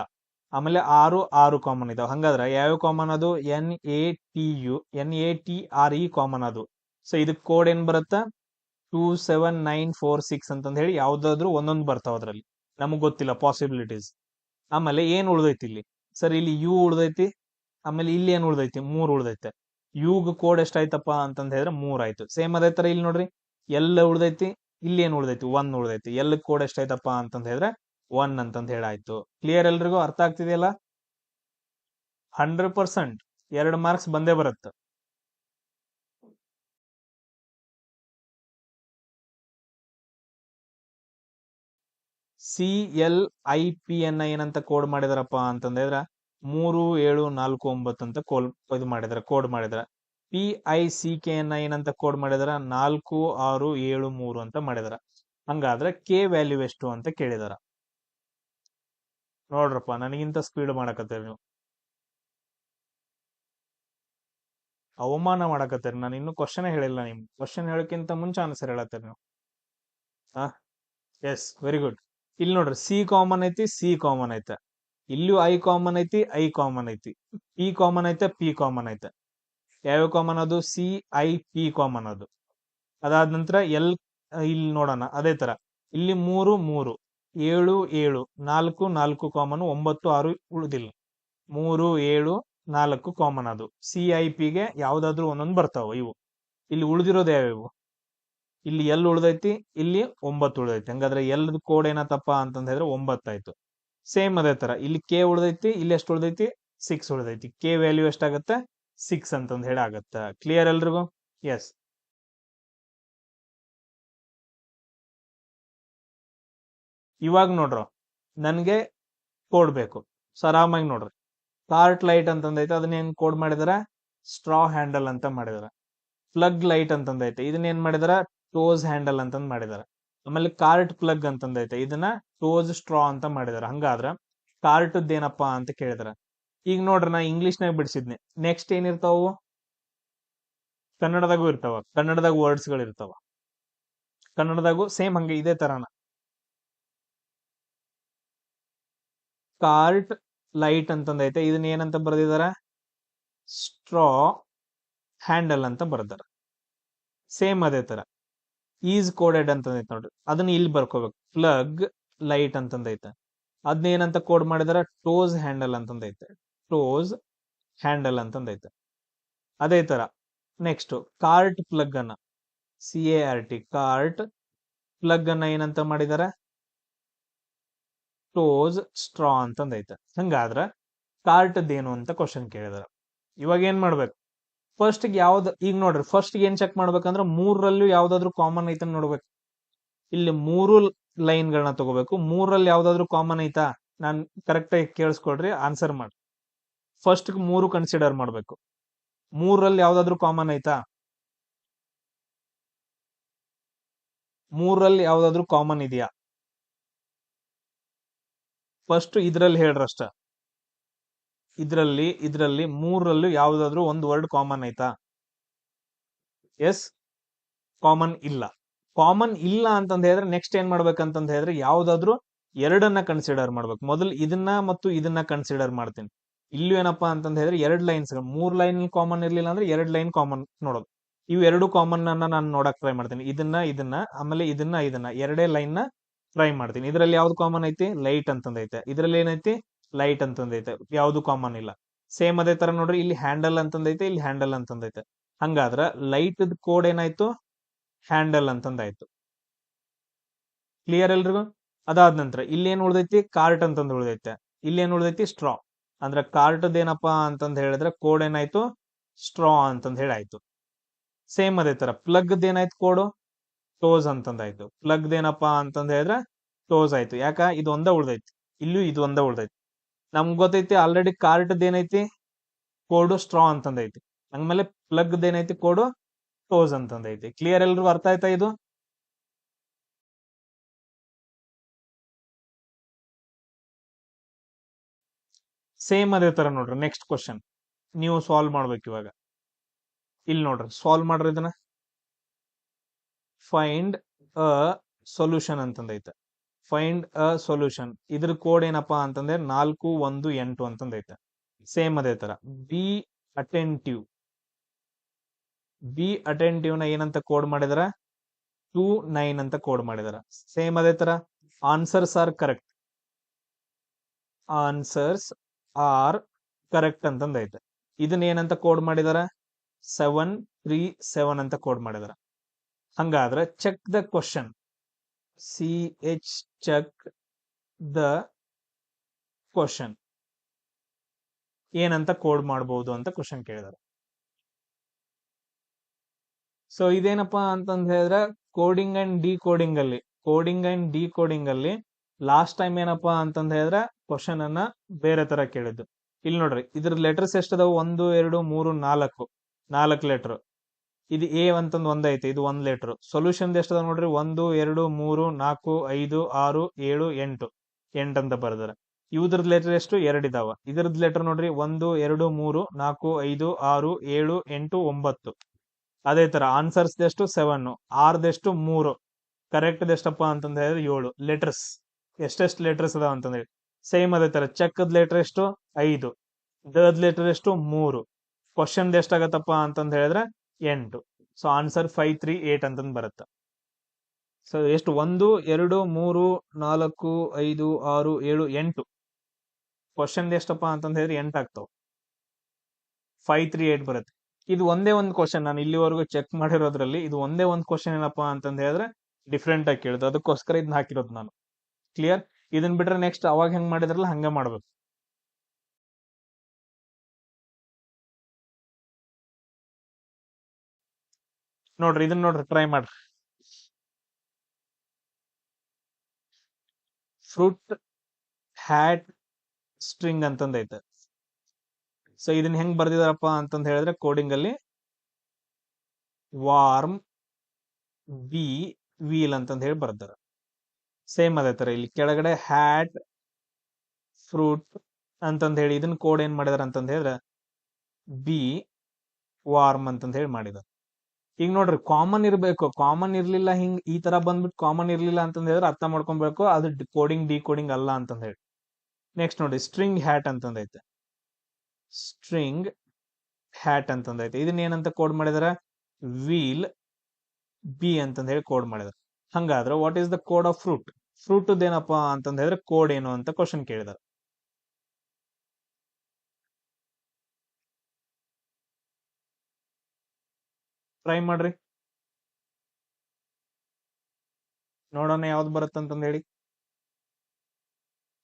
ಆಮೇಲೆ 6 ಕಾಮನ್ ಇದಾವ. ಹಂಗಾದ್ರೆ ಯಾವ ಕಾಮನ್ ಅದು? NATRE ಕಾಮನ್ ಅದು. ಸೊ ಇದಕ್ ಕೋಡ್ ಏನ್ ಬರುತ್ತ? 27946 ಅಂತಂದ್ ಹೇಳಿ ಯಾವ್ದಾದ್ರು ಒಂದೊಂದು ಬರ್ತಾವ ಅದ್ರಲ್ಲಿ. ನಮಗ್ ಗೊತ್ತಿಲ್ಲ ಪಾಸಿಬಿಲಿಟೀಸ್. ಆಮೇಲೆ ಏನ್ ಉಳ್ದೈತಿ ಇಲ್ಲಿ? ಸರ್ ಇಲ್ಲಿ ಯು ಉಳ್ದೈತಿ. ಆಮೇಲೆ ಇಲ್ಲಿ ಏನ್ ಉಳ್ದೈತಿ? 3 ಉಳ್ದೈತೆ. ಯುಗ್ ಕೋಡ್ ಎಷ್ಟಾಯ್ತಪ್ಪ ಅಂತಂದ್ ಹೇಳಿದ್ರೆ 3 ಆಯ್ತು. ಸೇಮ್ ಅದೇ ತರ ಇಲ್ಲಿ ನೋಡ್ರಿ, ಎಲ್ಲ ಉಳ್ದೈತಿ. ಇಲ್ಲಿ ಏನ್ ಉಳ್ದೈತಿ? 1 ಉಳ್ದೈತಿ. ಎಲ್ಲ ಕೋಡ್ ಎಷ್ಟಾಯ್ತಪ್ಪ ಅಂತಂದ್ ಹೇಳಿದ್ರೆ 1 ಅಂತಂದ್ ಹೇಳಾಯ್ತು. ಕ್ಲಿಯರ್? ಎಲ್ರಿಗೂ ಅರ್ಥ ಆಗ್ತಿದೆಯಲ್ಲ? 100% 2 ಮಾರ್ಕ್ಸ್ ಬಂದೇ ಬರುತ್ತೆ. CLIPN ಏನಂತ ಕೋಡ್ ಮಾಡಿದಾರಪ್ಪ ಅಂತಂದ್ರೆ 3 7 4 9 ಅಂತ ಇದು ಮಾಡಿದಾರೆ, ಕೋಡ್ ಮಾಡಿದಾರೆ. PICKN ಏನಂತ ಕೋಡ್ ಮಾಡಿದಾರ? 4 6 7 3 ಅಂತ ಮಾಡಿದಾರ. ಹಂಗಾದ್ರೆ ಕೆ ವ್ಯಾಲ್ಯೂ ಎಷ್ಟು ಅಂತ ಕೇಳಿದಾರ. ನೋಡ್ರಪ್ಪ, ನನಗಿಂತ ಸ್ಪೀಡ್ ಮಾಡಕತ್ತೀರಿ ನೀವು. ಅವಮಾನ ಮಾಡಕತ್ತೀರಿ. ನಾನು ಇನ್ನು ಕ್ವಶನ್ ಹೇಳಿಲ್ಲ. ನಿಮ್ ಕ್ವಶನ್ ಹೇಳಕ್ಕಿಂತ ಮುಂಚೆ ಆನ್ಸರ್ ಹೇಳತ್ತೀರಿ ನೀವು. Yes, very good. ಇಲ್ಲಿ ನೋಡ್ರಿ, ಸಿ ಕಾಮನ್ ಐತಿ, ಸಿ ಕಾಮನ್ ಐತೆ. ಇಲ್ಲೂ ಐ ಕಾಮನ್ ಐತಿ, ಐ ಕಾಮನ್ ಐತಿ. ಪಿ ಕಾಮನ್ ಐತೆ, ಪಿ ಕಾಮನ್ ಐತೆ. ಯಾವ ಕಾಮನ್ ಅದು? CIP ಕಾಮನ್ ಅದು. ಅದಾದ ನಂತರ ಇಲ್ಲಿ ನೋಡೋಣ ಅದೇ ತರ. ಇಲ್ಲಿ 3 3 7 7 4 4 ಕಾಮನ್, 9 6 ಉಳಿದಿಲ್ಲ. 3 7 4 ಕಾಮನ್ ಅದು. CIP ಗೆ ಯಾವ್ದಾದ್ರು ಒಂದೊಂದು ಬರ್ತಾವ ಇವು. ಇಲ್ಲಿ ಉಳಿದಿರೋದು ಯಾವ್ಯಾವು? ಇಲ್ಲಿ ಉಳ್ದೈತಿ, ಇಲ್ಲಿ 9 ಉಳ್ದೈತಿ. ಹಂಗಾದ್ರೆ ಎಲ್ಲದ ಕೋಡ್ ಏನತ್ತಪ್ಪ ಅಂತಂದ್ ಹೇಳಿದ್ರೆ 9 ಆಯ್ತು. ಸೇಮ್ ಅದೇ ತರ ಇಲ್ಲಿ ಕೆ ಉಳ್ದೈತಿ. ಇಲ್ಲಿ ಎಷ್ಟು ಉಳ್ದೈತಿ? 6 ಉಳ್ದೈತಿ. ಕೆ ವ್ಯಾಲ್ಯೂ ಎಷ್ಟಾಗತ್ತೆ? 6 ಅಂತಂದ್ ಹೇಳಿ ಆಗತ್ತ. ಕ್ಲಿಯರ್ ಎಲ್ರಿಗೂ? ಎಸ್. ಇವಾಗ ನೋಡ್ರು, ನನ್ಗೆ ಕೋಡ್ ಬೇಕು. ಸೊ ಆರಾಮಾಗಿ ನೋಡ್ರಿ, ಕಾರ್ಟ್ ಲೈಟ್ ಅಂತಂದೈತೆ. ಅದನ್ನ ಏನ್ ಕೋಡ್ ಮಾಡಿದಾರ? ಸ್ಟ್ರಾ ಹ್ಯಾಂಡಲ್ ಅಂತ ಮಾಡಿದಾರ. ಪ್ಲಗ್ ಲೈಟ್ ಅಂತಂದೈತೆ. ಇದನ್ನ ಏನ್ ಮಾಡಿದಾರ? ಟೋಸ್ ಹ್ಯಾಂಡಲ್ ಅಂತಂದ್ ಮಾಡಿದಾರ. ಆಮೇಲೆ ಕಾರ್ಟ್ ಪ್ಲಗ್ ಅಂತಂದೈತೆ. ಇದನ್ನ ಟೋಸ್ ಸ್ಟ್ರಾ ಅಂತ ಮಾಡಿದಾರ. ಹಂಗಾದ್ರ ಕಾರ್ಟ್ ಏನಪ್ಪಾ ಅಂತ ಕೇಳಿದಾರ. ಈಗ ನೋಡ್ರಿ, ನಾ ಇಂಗ್ಲಿಷ್ನಾಗ ಬಿಡಿಸಿದ್ನಿ. ನೆಕ್ಸ್ಟ್ ಏನಿರ್ತಾವು? ಕನ್ನಡದಾಗೂ ಇರ್ತಾವ. ಕನ್ನಡದಾಗ ವರ್ಡ್ಸ್ ಗಳು ಇರ್ತಾವ. ಕನ್ನಡದಾಗೂ ಸೇಮ್ ಹಂಗೆ ಇದೇ ತರಾನ. ಕಾರ್ಟ್ ಲೈಟ್ ಅಂತಂದೈತೆ. ಇದನ್ನ ಏನಂತ ಬರೆದಿದಾರ? ಸ್ಟ್ರಾ ಹ್ಯಾಂಡಲ್ ಅಂತ ಬರ್ದಾರ. ಸೇಮ್ ಅದೇ ತರ ಈಸ್ ಕೋಡೆಡ್ ಅಂತಂದೈತೆ ನೋಡ್ರಿ. ಅದನ್ನ ಇಲ್ಲಿ ಬರ್ಕೋಬೇಕು. Plug light ಅಂತಂದೈತೆ. ಅದನ್ನ ಏನಂತ ಕೋಡ್ ಮಾಡಿದಾರ? ಟೋಸ್ ಹ್ಯಾಂಡಲ್ ಅಂತಂದೈತೆ. ಟೋಸ್ ಹ್ಯಾಂಡಲ್ ಅಂತಂದೈತೆ. ಅದೇ ತರ ನೆಕ್ಸ್ಟ್ ಕಾರ್ಟ್ ಪ್ಲಗ್ ಅನ್ನ, CART ಕಾರ್ಟ್ ಪ್ಲಗ್ ಅನ್ನ ಏನಂತ ಮಾಡಿದಾರ? ಟೋಸ್ ಸ್ಟ್ರಾ ಅಂತಂದೈತೆ. ಹಂಗಾದ್ರ ಕಾರ್ಟ್ ಏನು ಅಂತ ಕ್ವಶನ್ ಕೇಳಿದಾರ. ಇವಾಗ ಏನ್ ಮಾಡ್ಬೇಕು? ಫಸ್ಟ್ ಯಾವ್ದು? ಈಗ ನೋಡ್ರಿ, ಫಸ್ಟ್ ಏನ್ ಚೆಕ್ ಮಾಡ್ಬೇಕಂದ್ರ 3ರಲ್ಲೂ ಯಾವ್ದಾದ್ರು ಕಾಮನ್ ಐತ ನೋಡ್ಬೇಕು. ಇಲ್ಲಿ 3 ಲೈನ್ ಗಳನ್ನ ತಗೋಬೇಕು. 3ರಲ್ಲಿ ಯಾವ್ದಾದ್ರು ಕಾಮನ್ ಐತಾ? ನಾನ್ ಕರೆಕ್ಟ್ ಆಗಿ ಕೇಳಿಸ್ಕೊಳ್ರಿ, ಆನ್ಸರ್ ಮಾಡಿ. ಫಸ್ಟ್ 3 ಕನ್ಸಿಡರ್ ಮಾಡ್ಬೇಕು. 3ರಲ್ಲಿ ಯಾವ್ದಾದ್ರು ಕಾಮನ್ ಐತಾ? 3ರಲ್ಲಿ ಯಾವ್ದಾದ್ರು ಕಾಮನ್ ಇದೆಯಾ? ಫಸ್ಟ್ ಇದ್ರಲ್ಲಿ ಹೇಳ್ರಷ್ಟ. ಇದ್ರಲ್ಲಿ 3ರಲ್ಲೂ ಯಾವ್ದಾದ್ರು ಒಂದು ವರ್ಡ್ ಕಾಮನ್ ಐತಾ? ಎಸ್, ಕಾಮನ್ ಇಲ್ಲ. ಕಾಮನ್ ಇಲ್ಲ ಅಂತಂದ್ ಹೇಳಿದ್ರೆ ನೆಕ್ಸ್ಟ್ ಏನ್ ಮಾಡ್ಬೇಕಂತಂದ್ ಹೇಳಿದ್ರೆ ಯಾವ್ದಾದ್ರು ಎರಡನ್ನ ಕನ್ಸಿಡರ್ ಮಾಡ್ಬೇಕು. ಮೊದಲು ಇದನ್ನ ಮತ್ತು ಇದನ್ನ ಕನ್ಸಿಡರ್ ಮಾಡ್ತೀನಿ. ಇಲ್ಲೂ ಏನಪ್ಪಾ ಅಂತಂದ ಹೇಳಿದ್ರೆ 2 ಲೈನ್ಸ್, 3 ಲೈನ್ ಕಾಮನ್ ಇರ್ಲಿಲ್ಲ ಅಂದ್ರೆ 2 ಲೈನ್ ಕಾಮನ್ ನೋಡೋದು. ಇವು 2 ಕಾಮನ್ ಅನ್ನ ನಾನು ನೋಡಕ್ ಟ್ರೈ ಮಾಡ್ತೀನಿ. ಇದನ್ನ ಆಮೇಲೆ ಇದನ್ನ 2 ಲೈನ್ ನ ಟ್ರೈ ಮಾಡ್ತೀನಿ. ಇದ್ರಲ್ಲಿ ಯಾವ್ದು ಕಾಮನ್ ಐತಿ? ಲೈಟ್ ಅಂತಂದೈತೆ. ಇದ್ರಲ್ಲಿ ಏನೈತಿ? ಲೈಟ್ ಅಂತಂದೈತೆ. ಯಾವ್ದು ಕಾಮನ್ ಇಲ್ಲ. ಸೇಮ್ ಅದೇ ತರ ನೋಡ್ರಿ, ಇಲ್ಲಿ ಹ್ಯಾಂಡಲ್ ಅಂತಂದೈತೆ, ಇಲ್ಲಿ ಹ್ಯಾಂಡಲ್ ಅಂತಂದೈತೆ. ಹಂಗಾದ್ರ ಲೈಟ್ ಕೋಡ್ ಏನಾಯ್ತು? ಹ್ಯಾಂಡಲ್ ಅಂತಂದಾಯ್ತು. ಕ್ಲಿಯರ್ ಎಲ್ರಿಗೂ? ಅದಾದ ನಂತರ ಇಲ್ಲಿ ಏನ್ ಉಳ್ದೈತಿ? ಕಾರ್ಟ್ ಅಂತಂದ್ ಉಳ್ದೈತೆ. ಇಲ್ಲಿ ಏನ್ ಉಳ್ದೈತಿ? ಸ್ಟ್ರಾ. ಅಂದ್ರೆ ಕಾರ್ಟ್ ಏನಪ್ಪಾ ಅಂತಂದ್ ಹೇಳಿದ್ರೆ ಕೋಡ್ ಏನಾಯ್ತು? ಸ್ಟ್ರಾ ಅಂತಂದ್ ಹೇಳಾಯ್ತು. ಸೇಮ್ ಅದೇ ತರ ಪ್ಲಗ್ ಏನಾಯ್ತು? ಕೋಡು ಟೋಸ್ ಅಂತಂದಾಯ್ತು. ಪ್ಲಗ್ ಏನಪ್ಪಾ ಅಂತಂದ್ ಹೇಳಿದ್ರೆ ಟೋಸ್ ಆಯ್ತು. ಯಾಕ? ಇದು ಒಂದ ಉಳ್ದೈತಿ, ಇಲ್ಲೂ ಇದು ಒಂದ ಉಳ್ದೈತಿ. ನಮ್ಗ್ ಗೊತ್ತೈತಿ ಆಲ್ರೆಡಿ ಕಾರ್ಟ್ ಏನೈತಿ? ಕೋಡು ಸ್ಟ್ರಾ ಅಂತಂದೈತಿ. ಹಂಗ್ಮೇಲೆ ಪ್ಲಗ್ ಏನೈತಿ? ಕೋಡು ಟೋಸ್ ಅಂತಂದೈತಿ. ಕ್ಲಿಯರ್ ಎಲ್ರಿಗೂ? ಅರ್ಥ ಆಯ್ತಾ ಇದು? ಸೇಮ್ ಅದೇ ತರ ನೋಡ್ರಿ, ನೆಕ್ಸ್ಟ್ ಕ್ವಶನ್ ನೀವು ಸಾಲ್ವ್ ಮಾಡ್ಬೇಕು ಇವಾಗ. ಇಲ್ಲಿ ನೋಡ್ರಿ, ಸಾಲ್ವ್ ಮಾಡ್ರಿ ಇದನ್ನ. ಫೈಂಡ್ ಅ ಸೊಲ್ಯೂಷನ್ ಅಂತಂದೈತೆ. ಫೈಂಡ್ ಅ ಸೊಲ್ಯೂಷನ್, ಇದ್ರ ಕೋಡ್ ಏನಪ್ಪಾ ಅಂತಂದ್ರೆ 418 ಅಂತಂದೈತೆ. ಸೇಮ್ ಅದೇ ತರ ಬಿ ಅಟೆಂಟಿವ್. ಬಿ ಅಟೆಂಟಿವ್ ನ ಏನಂತ ಕೋಡ್ ಮಾಡಿದಾರ? 29 ಅಂತ ಕೋಡ್ ಮಾಡಿದಾರ. ಸೇಮ್ ಅದೇ ತರ answers are correct. Answers are correct ಅಂತಂದೈತೆ. ಇದನ್ನ ಏನಂತ ಕೋಡ್ ಮಾಡಿದಾರ? 737 ಅಂತ ಕೋಡ್ ಮಾಡಿದಾರ. ಹಂಗಾದ್ರೆ check the question. CH check the question. ಏನಂತ ಕೋಡ್ ಮಾಡಬಹುದು ಅಂತ ಕ್ವಶನ್ ಕೇಳಿದಾರೆ. ಸೊ ಇದೇನಪ್ಪಾ ಅಂತಂದ್ ಹೇಳಿದ್ರೆ ಕೋಡಿಂಗ್ ಅಂಡ್ ಡಿಕೋಡಿಂಗ್ ಅಲ್ಲಿ ಲಾಸ್ಟ್ ಟೈಮ್ ಏನಪ್ಪಾ ಅಂತಂದ್ ಹೇಳಿದ್ರೆ ಕ್ವಶನ್ ಅನ್ನ ಬೇರೆ ತರ ಕೇಳಿದ್ದು. ಇಲ್ಲಿ ನೋಡ್ರಿ, ಇದ್ರ ಲೆಟರ್ಸ್ ಎಷ್ಟದಾವ? 1 2 3 4 ಲೆಟರ್. ಇದು ಎ ಅಂತಂದ್ ಒಂದೈತೆ, ಇದು 1 ಲೆಟರ್. ಸೊಲ್ಯೂಷನ್ ಎಷ್ಟದ ನೋಡ್ರಿ? 1 2 3 4 5 6 7 8 ಅಂತ ಬರ್ದಾರ. ಇವ್ರದ್ ಲೆಟರ್ ಎಷ್ಟು? 2 ಇದಾವ. ಇದ್ರದ್ ಲೆಟರ್ ನೋಡ್ರಿ, 1 2 3 4 5 6 7 8 9. ಅದೇ ತರ ಆನ್ಸರ್ಸ್ ಎಷ್ಟು? 7. ಆರ್ದೆಷ್ಟು? 3. ಕರೆಕ್ಟ್ ಎಷ್ಟಪ್ಪ ಅಂತಂದ ಹೇಳಿದ್ರೆ 7 ಲೆಟರ್ಸ್. ಎಷ್ಟೆಷ್ಟು ಲೆಟರ್ಸ್ ಅದಾವ ಅಂತಂದ್ರೆ ಸೇಮ್ ಅದೇ ತರ ಚೆಕ್ದ್ ಲೆಟರ್ ಎಷ್ಟು? 5. ದದ್ ಲೆಟರ್ ಎಷ್ಟು? 3. ಕ್ವಶನ್ ಎಷ್ಟಾಗತ್ತಪ್ಪ ಅಂತಂದ ಹೇಳಿದ್ರೆ 8. ಸೊ ಆನ್ಸರ್ 538 ಅಂತಂದ್ ಬರುತ್ತೆ. ಸೊ ಎಷ್ಟು? 1 2 3 4 5 6 7 8. ಕ್ವಶನ್ ಎಷ್ಟಪ್ಪ ಅಂತಂದ ಹೇಳಿದ್ರೆ 8 ಆಗ್ತಾವ. 538 ಬರುತ್ತೆ. ಇದು ಒಂದೇ ಒಂದು ಕ್ವಶನ್, ನಾನು ಇಲ್ಲಿವರೆಗೂ ಚೆಕ್ ಮಾಡಿರೋದ್ರಲ್ಲಿ ಇದು ಒಂದೇ ಒಂದು ಕ್ವಶನ್ ಏನಪ್ಪಾ ಅಂತಂದ ಹೇಳಿದ್ರೆ ಡಿಫ್ರೆಂಟ್ ಆಗಿ ಕೇಳಿದ್ರು. ಅದಕ್ಕೋಸ್ಕರ ಇದನ್ನ ಹಾಕಿರೋದು ನಾನು. ಕ್ಲಿಯರ್? ಇದನ್ ಬಿಟ್ರೆ ನೆಕ್ಸ್ಟ್ ಅವಾಗ ಹೆಂಗ್ ಮಾಡಿದ್ರಲ್ಲ ಹಂಗ ಮಾಡ್ಬೇಕು. ನೋಡ್ರಿ, ಇದನ್ನ ನೋಡ್ರಿ, ಟ್ರೈ ಮಾಡ್ರಿ. ಫ್ರೂಟ್ ಹ್ಯಾಟ್ ಸ್ಟ್ರಿಂಗ್ ಅಂತಂದೈತೆ. ಸೊ ಇದನ್ನ ಹೆಂಗ್ ಬರ್ದಿದಾರಪ್ಪ ಅಂತಂದ ಹೇಳಿದ್ರೆ ಕೋಡಿಂಗ್ ಅಲ್ಲಿ ವಾರ್ಮ್ ಬಿ ವೀಲ್ ಅಂತಂದ ಹೇಳಿ ಬರ್ದಾರ. ಸೇಮ್ ಅದೇ ತರ ಇಲ್ಲಿ ಕೆಳಗಡೆ ಹ್ಯಾಟ್ ಫ್ರೂಟ್ ಅಂತಂದ ಹೇಳಿ ಇದನ್ನ ಕೋಡ್ ಏನ್ ಮಾಡಿದಾರ ಅಂತಂದ ಹೇಳಿದ್ರೆ ಬಿ ವಾರ್ಮ್ ಅಂತಂದ ಹೇಳಿ ಮಾಡಿದಾರೆ. ಈಗ ನೋಡ್ರಿ, ಕಾಮನ್ ಇರ್ಬೇಕು. ಕಾಮನ್ ಇರ್ಲಿಲ್ಲ, ಹಿಂಗ್ ಈ ತರ ಬಂದ್ಬಿಟ್ಟು ಕಾಮನ್ ಇರ್ಲಿಲ್ಲ ಅಂತಂದ ಹೇಳಿದ್ರೆ ಅರ್ಥ ಮಾಡ್ಕೊಬೇಕು ಅದು ಕೋಡಿಂಗ್ ಡಿಕೋಡಿಂಗ್ ಅಲ್ಲ ಅಂತಂದ ಹೇಳಿ. ನೆಕ್ಸ್ಟ್ ನೋಡಿ, ಸ್ಟ್ರಿಂಗ್ ಹ್ಯಾಟ್ ಅಂತಂದೈತೆ. ಸ್ಟ್ರಿಂಗ್ ಹ್ಯಾಟ್ ಅಂತಂದೈತೆ. ಇದನ್ನ ಏನಂತ ಕೋಡ್ ಮಾಡಿದಾರ? ವೀಲ್ ಬಿ ಅಂತಂದ ಹೇಳಿ ಕೋಡ್ ಮಾಡಿದಾರೆ. ಹಂಗಾದ್ರೆ what is the code of fruit? Fruit ಏನಪ್ಪಾ ಅಂತಂದ ಹೇಳಿದ್ರೆ ಕೋಡ್ ಏನು ಅಂತ ಕ್ವಶನ್ ಕೇಳಿದಾರೆ. ಟ್ರೈ ಮಾಡ್ರಿ, ನೋಡೋಣ ಯಾವ್ದು ಬರುತ್ತಂತಂದ ಹೇಳಿ.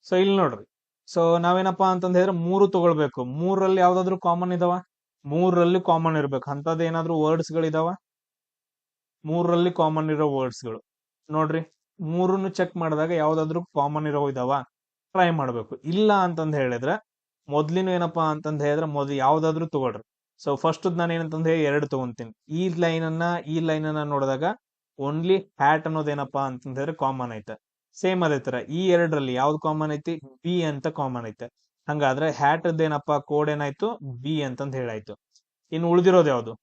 ಸೊ ಇಲ್ಲಿ ನೋಡ್ರಿ, ಸೊ ನಾವೇನಪ್ಪಾ ಅಂತಂದ ಹೇಳಿದ್ರೆ 3 ತಗೊಳ್ಬೇಕು. 3ರಲ್ಲಿ ಯಾವ್ದಾದ್ರು ಕಾಮನ್ ಇದಾವ? 3ರಲ್ಲಿ ಕಾಮನ್ ಇರ್ಬೇಕು. ಅಂತದ್ ಏನಾದ್ರು ವರ್ಡ್ಸ್ ಗಳಿದಾವ? 3ರಲ್ಲಿ ಕಾಮನ್ ಇರೋ ವರ್ಡ್ಸ್ ಗಳು ನೋಡ್ರಿ. 3ನ್ನು ಚೆಕ್ ಮಾಡಿದಾಗ ಯಾವ್ದಾದ್ರು ಕಾಮನ್ ಇರೋ ಇದಾವ? ಟ್ರೈ ಮಾಡ್ಬೇಕು. ಇಲ್ಲ ಅಂತಂದ್ ಹೇಳಿದ್ರೆ ಮೊದ್ಲಿನ ಏನಪ್ಪಾ ಅಂತಂದ್ ಹೇಳಿದ್ರೆ ಮೊದ್ಲು ಯಾವ್ದಾದ್ರು ತಗೊಳ್ರಿ. ಸೊ ಫಸ್ಟ್ ನಾನು ಏನಂತಂದ್ ಹೇಳಿ 2 ತಗೊಂತೀನಿ. ಈ ಲೈನ್ ಅನ್ನ ನೋಡಿದಾಗ ಓನ್ಲಿ ಹ್ಯಾಟ್ ಅನ್ನೋದೇನಪ್ಪಾ ಅಂತಂದ್ ಹೇಳಿದ್ರೆ ಕಾಮನ್ ಐತೆ. ಸೇಮ್ ಅದೇ ತರ ಈ 2ರಲ್ಲಿ ಯಾವ್ದು ಕಾಮನ್ ಐತಿ? ಬಿ ಅಂತ ಕಾಮನ್ ಐತೆ. ಹಂಗಾದ್ರೆ ಹ್ಯಾಟ್ ಏನಪ್ಪಾ ಕೋಡ್ ಏನಾಯ್ತು? ಬಿ ಅಂತಂದ್ ಹೇಳಾಯ್ತು. ಇನ್ನು ಉಳಿದಿರೋದು ಯಾವ್ದು?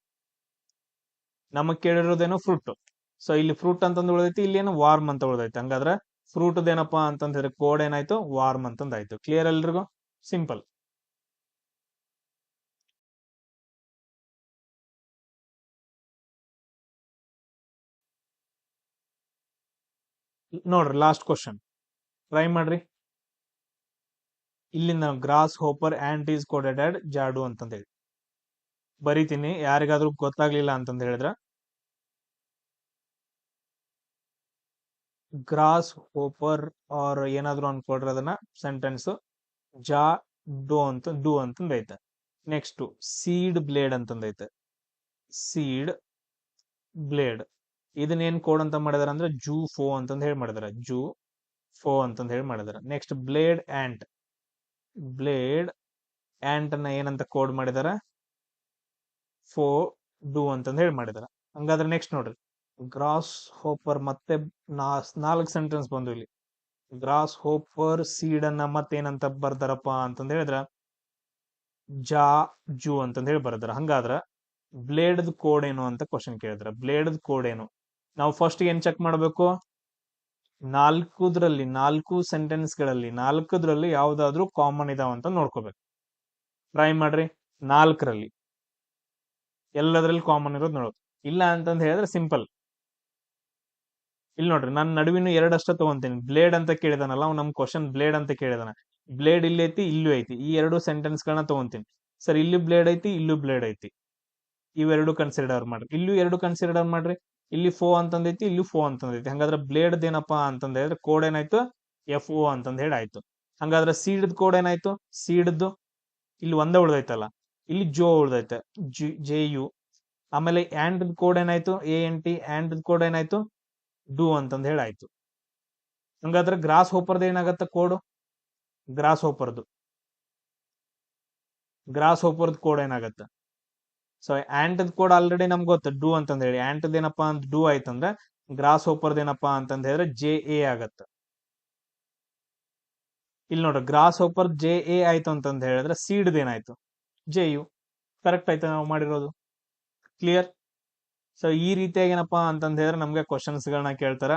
ನಮಗ್ ಕೇಳಿರೋದೇನೋ ಫ್ರೂಟ್. ಸೊ ಇಲ್ಲಿ ಫ್ರೂಟ್ ಅಂತಂದ್ ಉಳಿದೈತಿ, ಇಲ್ಲಿ ಏನು ವಾರ್ಮ್ ಅಂತ ಉಳಿದೈತಿ. ಹಂಗಾದ್ರೆ ಫ್ರೂಟ್ ಏನಪ್ಪಾ ಅಂತಂದ್ ಹೇಳಿದ್ರೆ ಕೋಡ್ ಏನಾಯ್ತು? ವಾರ್ಮ್ ಅಂತಂದ್ ಆಯ್ತು. ಕ್ಲಿಯರ್ ಎಲ್ರಿಗೂ? ಸಿಂಪಲ್. ನೋಡ್ರಿ ಲಾಸ್ಟ್ ಕ್ವಶನ್ ಟ್ರೈ ಮಾಡ್ರಿ. ಇಲ್ಲಿಂದ grasshopper ant is coded at ಜಾಡು ಅಂತಂದ ಹೇಳಿ ಬರಿತೀನಿ, ಯಾರಿಗಾದ್ರೂ ಗೊತ್ತಾಗ್ಲಿಲ್ಲ ಅಂತಂದ ಹೇಳಿದ್ರ ಗ್ರಾಸ್ ಹೋಪರ್ ಆರ್ ಏನಾದ್ರು ಅನ್ಕೊಡ್ರಿ ಅದನ್ನ ಸೆಂಟೆನ್ಸ್ ಜಾ ಡೂ ಅಂತಂದ ಐತೆ. ನೆಕ್ಸ್ಟ್ ಸೀಡ್ ಬ್ಲೇಡ್ ಅಂತಂದ ಐತೆ. ಸೀಡ್ ಬ್ಲೇಡ್ ಇದನ್ನೇನ್ ಕೋಡ್ ಅಂತ ಮಾಡಿದಾರೆ ಅಂದ್ರೆ ಜೂ ಫೋ ಅಂತಂದ ಹೇಳಿ ಮಾಡಿದಾರೆ. ಜೂ ಫೋ ಅಂತಂದ ಹೇಳಿ ಮಾಡಿದಾರೆ. ನೆಕ್ಸ್ಟ್ ಬ್ಲೇಡ್ ಆಂಟ್ ಅನ್ನ ಏನಂತ ಕೋಡ್ ಮಾಡಿದಾರ ಫೋ ಡೂ ಅಂತಂದ ಹೇಳಿ ಮಾಡಿದಾರ. ಹಂಗಾದ್ರೆ ನೆಕ್ಸ್ಟ್ ನೋಡ್ರಿ ಗ್ರಾಸ್ ಹೋಪರ್ ಮತ್ತೆ 4 ಸೆಂಟೆನ್ಸ್ ಬಂದು ಇಲ್ಲಿ. ಗ್ರಾಸ್ ಹೋಪರ್ ಸೀಡ್ ಅನ್ನ ಮತ್ತೇನಂತ ಬರ್ದಾರಪ್ಪ ಅಂತಂದ ಹೇಳಿದ್ರ ಜಾ ಜೂ ಅಂತಂದ ಹೇಳಿ ಬರ್ದಾರ. ಹಂಗಾದ್ರ ಬ್ಲೇಡ್ ಕೋಡ್ ಏನು ಅಂತ ಕ್ವಶನ್ ಕೇಳಿದ್ರ. ಬ್ಲೇಡ್ ಕೋಡ್ ಏನು? ನಾವು ಫಸ್ಟ್ ಏನ್ ಚೆಕ್ ಮಾಡಬೇಕು, 4 ಸೆಂಟೆನ್ಸ್ ಗಳಲ್ಲಿ 4 ಯಾವ್ದಾದ್ರು ಕಾಮನ್ ಇದಾವಂತ ನೋಡ್ಕೋಬೇಕು. ಟ್ರೈ ಮಾಡ್ರಿ 4ರಲ್ಲಿ ಎಲ್ಲದ್ರಲ್ಲಿ ಕಾಮನ್ ಇರೋದು ನೋಡೋದು. ಇಲ್ಲ ಅಂತಂದ ಹೇಳಿದ್ರೆ ಸಿಂಪಲ್. ಇಲ್ಲಿ ನೋಡ್ರಿ ನಾನು ನಡುವಿನ 2 ಅಷ್ಟ ತಗೊಂತೀನಿ. ಬ್ಲೇಡ್ ಅಂತ ಕೇಳಿದಾನಲ್ಲ ಅವ್ನು ನಮ್ ಕ್ವಶನ್ ಬ್ಲೇಡ್ ಅಂತ ಕೇಳಿದಾನ. ಬ್ಲೇಡ್ ಇಲ್ಲಿ ಐತಿ, ಇಲ್ಲೂ ಐತಿ. ಈ 2 ಸೆಂಟೆನ್ಸ್ ಗಳನ್ನ ತಗೊಂತೀನಿ. ಸರ್ ಇಲ್ಲಿ ಬ್ಲೇಡ್ ಐತಿ, ಇಲ್ಲೂ ಬ್ಲೇಡ್ ಐತಿ. ಇವೆರಡು ಕನ್ಸಿಡರ್ ಮಾಡ್ರಿ. ಇಲ್ಲೂ 2 ಕನ್ಸಿಡರ್ ಮಾಡ್ರಿ. ಇಲ್ಲಿ ಫೋ ಅಂತಂದೈತಿ, ಇಲ್ಲಿ ಫೋ ಅಂತಂದೈತಿ. ಹಂಗಾದ್ರೆ ಬ್ಲೇಡ್ ಏನಪ್ಪಾ ಅಂತಂದ ಹೇಳಿದ್ರೆ ಕೋಡ್ ಏನಾಯ್ತು ಎಫ್ ಓ ಅಂತಂದ ಹೇಳಿ ಆಯ್ತು. ಹಂಗಾದ್ರೆ ಸೀಡ್ ಕೋಡ್ ಏನಾಯ್ತು, ಸೀಡ್ದು ಇಲ್ಲಿ ಒಂದೇ ಉಳ್ದೈತಲ್ಲ, ಇಲ್ಲಿ ಜೋ ಉಳ್ದೈತೆ ಜೆ ಯು. ಆಮೇಲೆ ಆಂಡ್ ಕೋಡ್ ಏನಾಯ್ತು A N T. And code ಏನಾಯ್ತು ಡೂ ಅಂತಂದ ಹೇಳಿ ಆಯ್ತು. ಹಂಗಾದ್ರೆ ಗ್ರಾಸ್ ಹೋಪರ್ದು ಏನಾಗತ್ತ ಕೋಡ್, ಗ್ರಾಸ್ ಹೋಪರ್ದು ಕೋಡ್ ಏನಾಗತ್ತ. ಸೊ ಆಂಟ್ ಕೋಡ್ ಆಲ್ರೆಡಿ ನಮ್ಗೆ ಗೊತ್ತು ಡೂ ಅಂತಂದ ಹೇಳಿ. ಆಂಟ್ ಏನಪ್ಪಾ ಅಂತ ಡೂ ಆಯ್ತಂದ್ರೆ ಗ್ರಾಸ್ ಹೋಪರ್ದ ಏನಪ್ಪಾ ಅಂತಂದ ಹೇಳಿದ್ರೆ ಜೆ ಎ ಆಗತ್ತ. ಇಲ್ಲಿ ನೋಡ್ರಿ ಗ್ರಾಸ್ ಹೋಪರ್ ಜೆ ಎ ಆಯ್ತು ಅಂತಂದ ಹೇಳಿದ್ರೆ ಸೀಡ್ ಏನಾಯ್ತು ಜೆ ಯು. ಕರೆಕ್ಟ್ ಆಯ್ತು ನಾವು ಮಾಡಿರೋದು. ಕ್ಲಿಯರ್. ಸೊ ಈ ರೀತಿಯಾಗಿ ಏನಪ್ಪಾ ಅಂತಂದ ಹೇಳಿದ್ರೆ ನಮ್ಗೆ ಕ್ವಶನ್ಸ್ ಗಳನ್ನ ಕೇಳ್ತಾರ.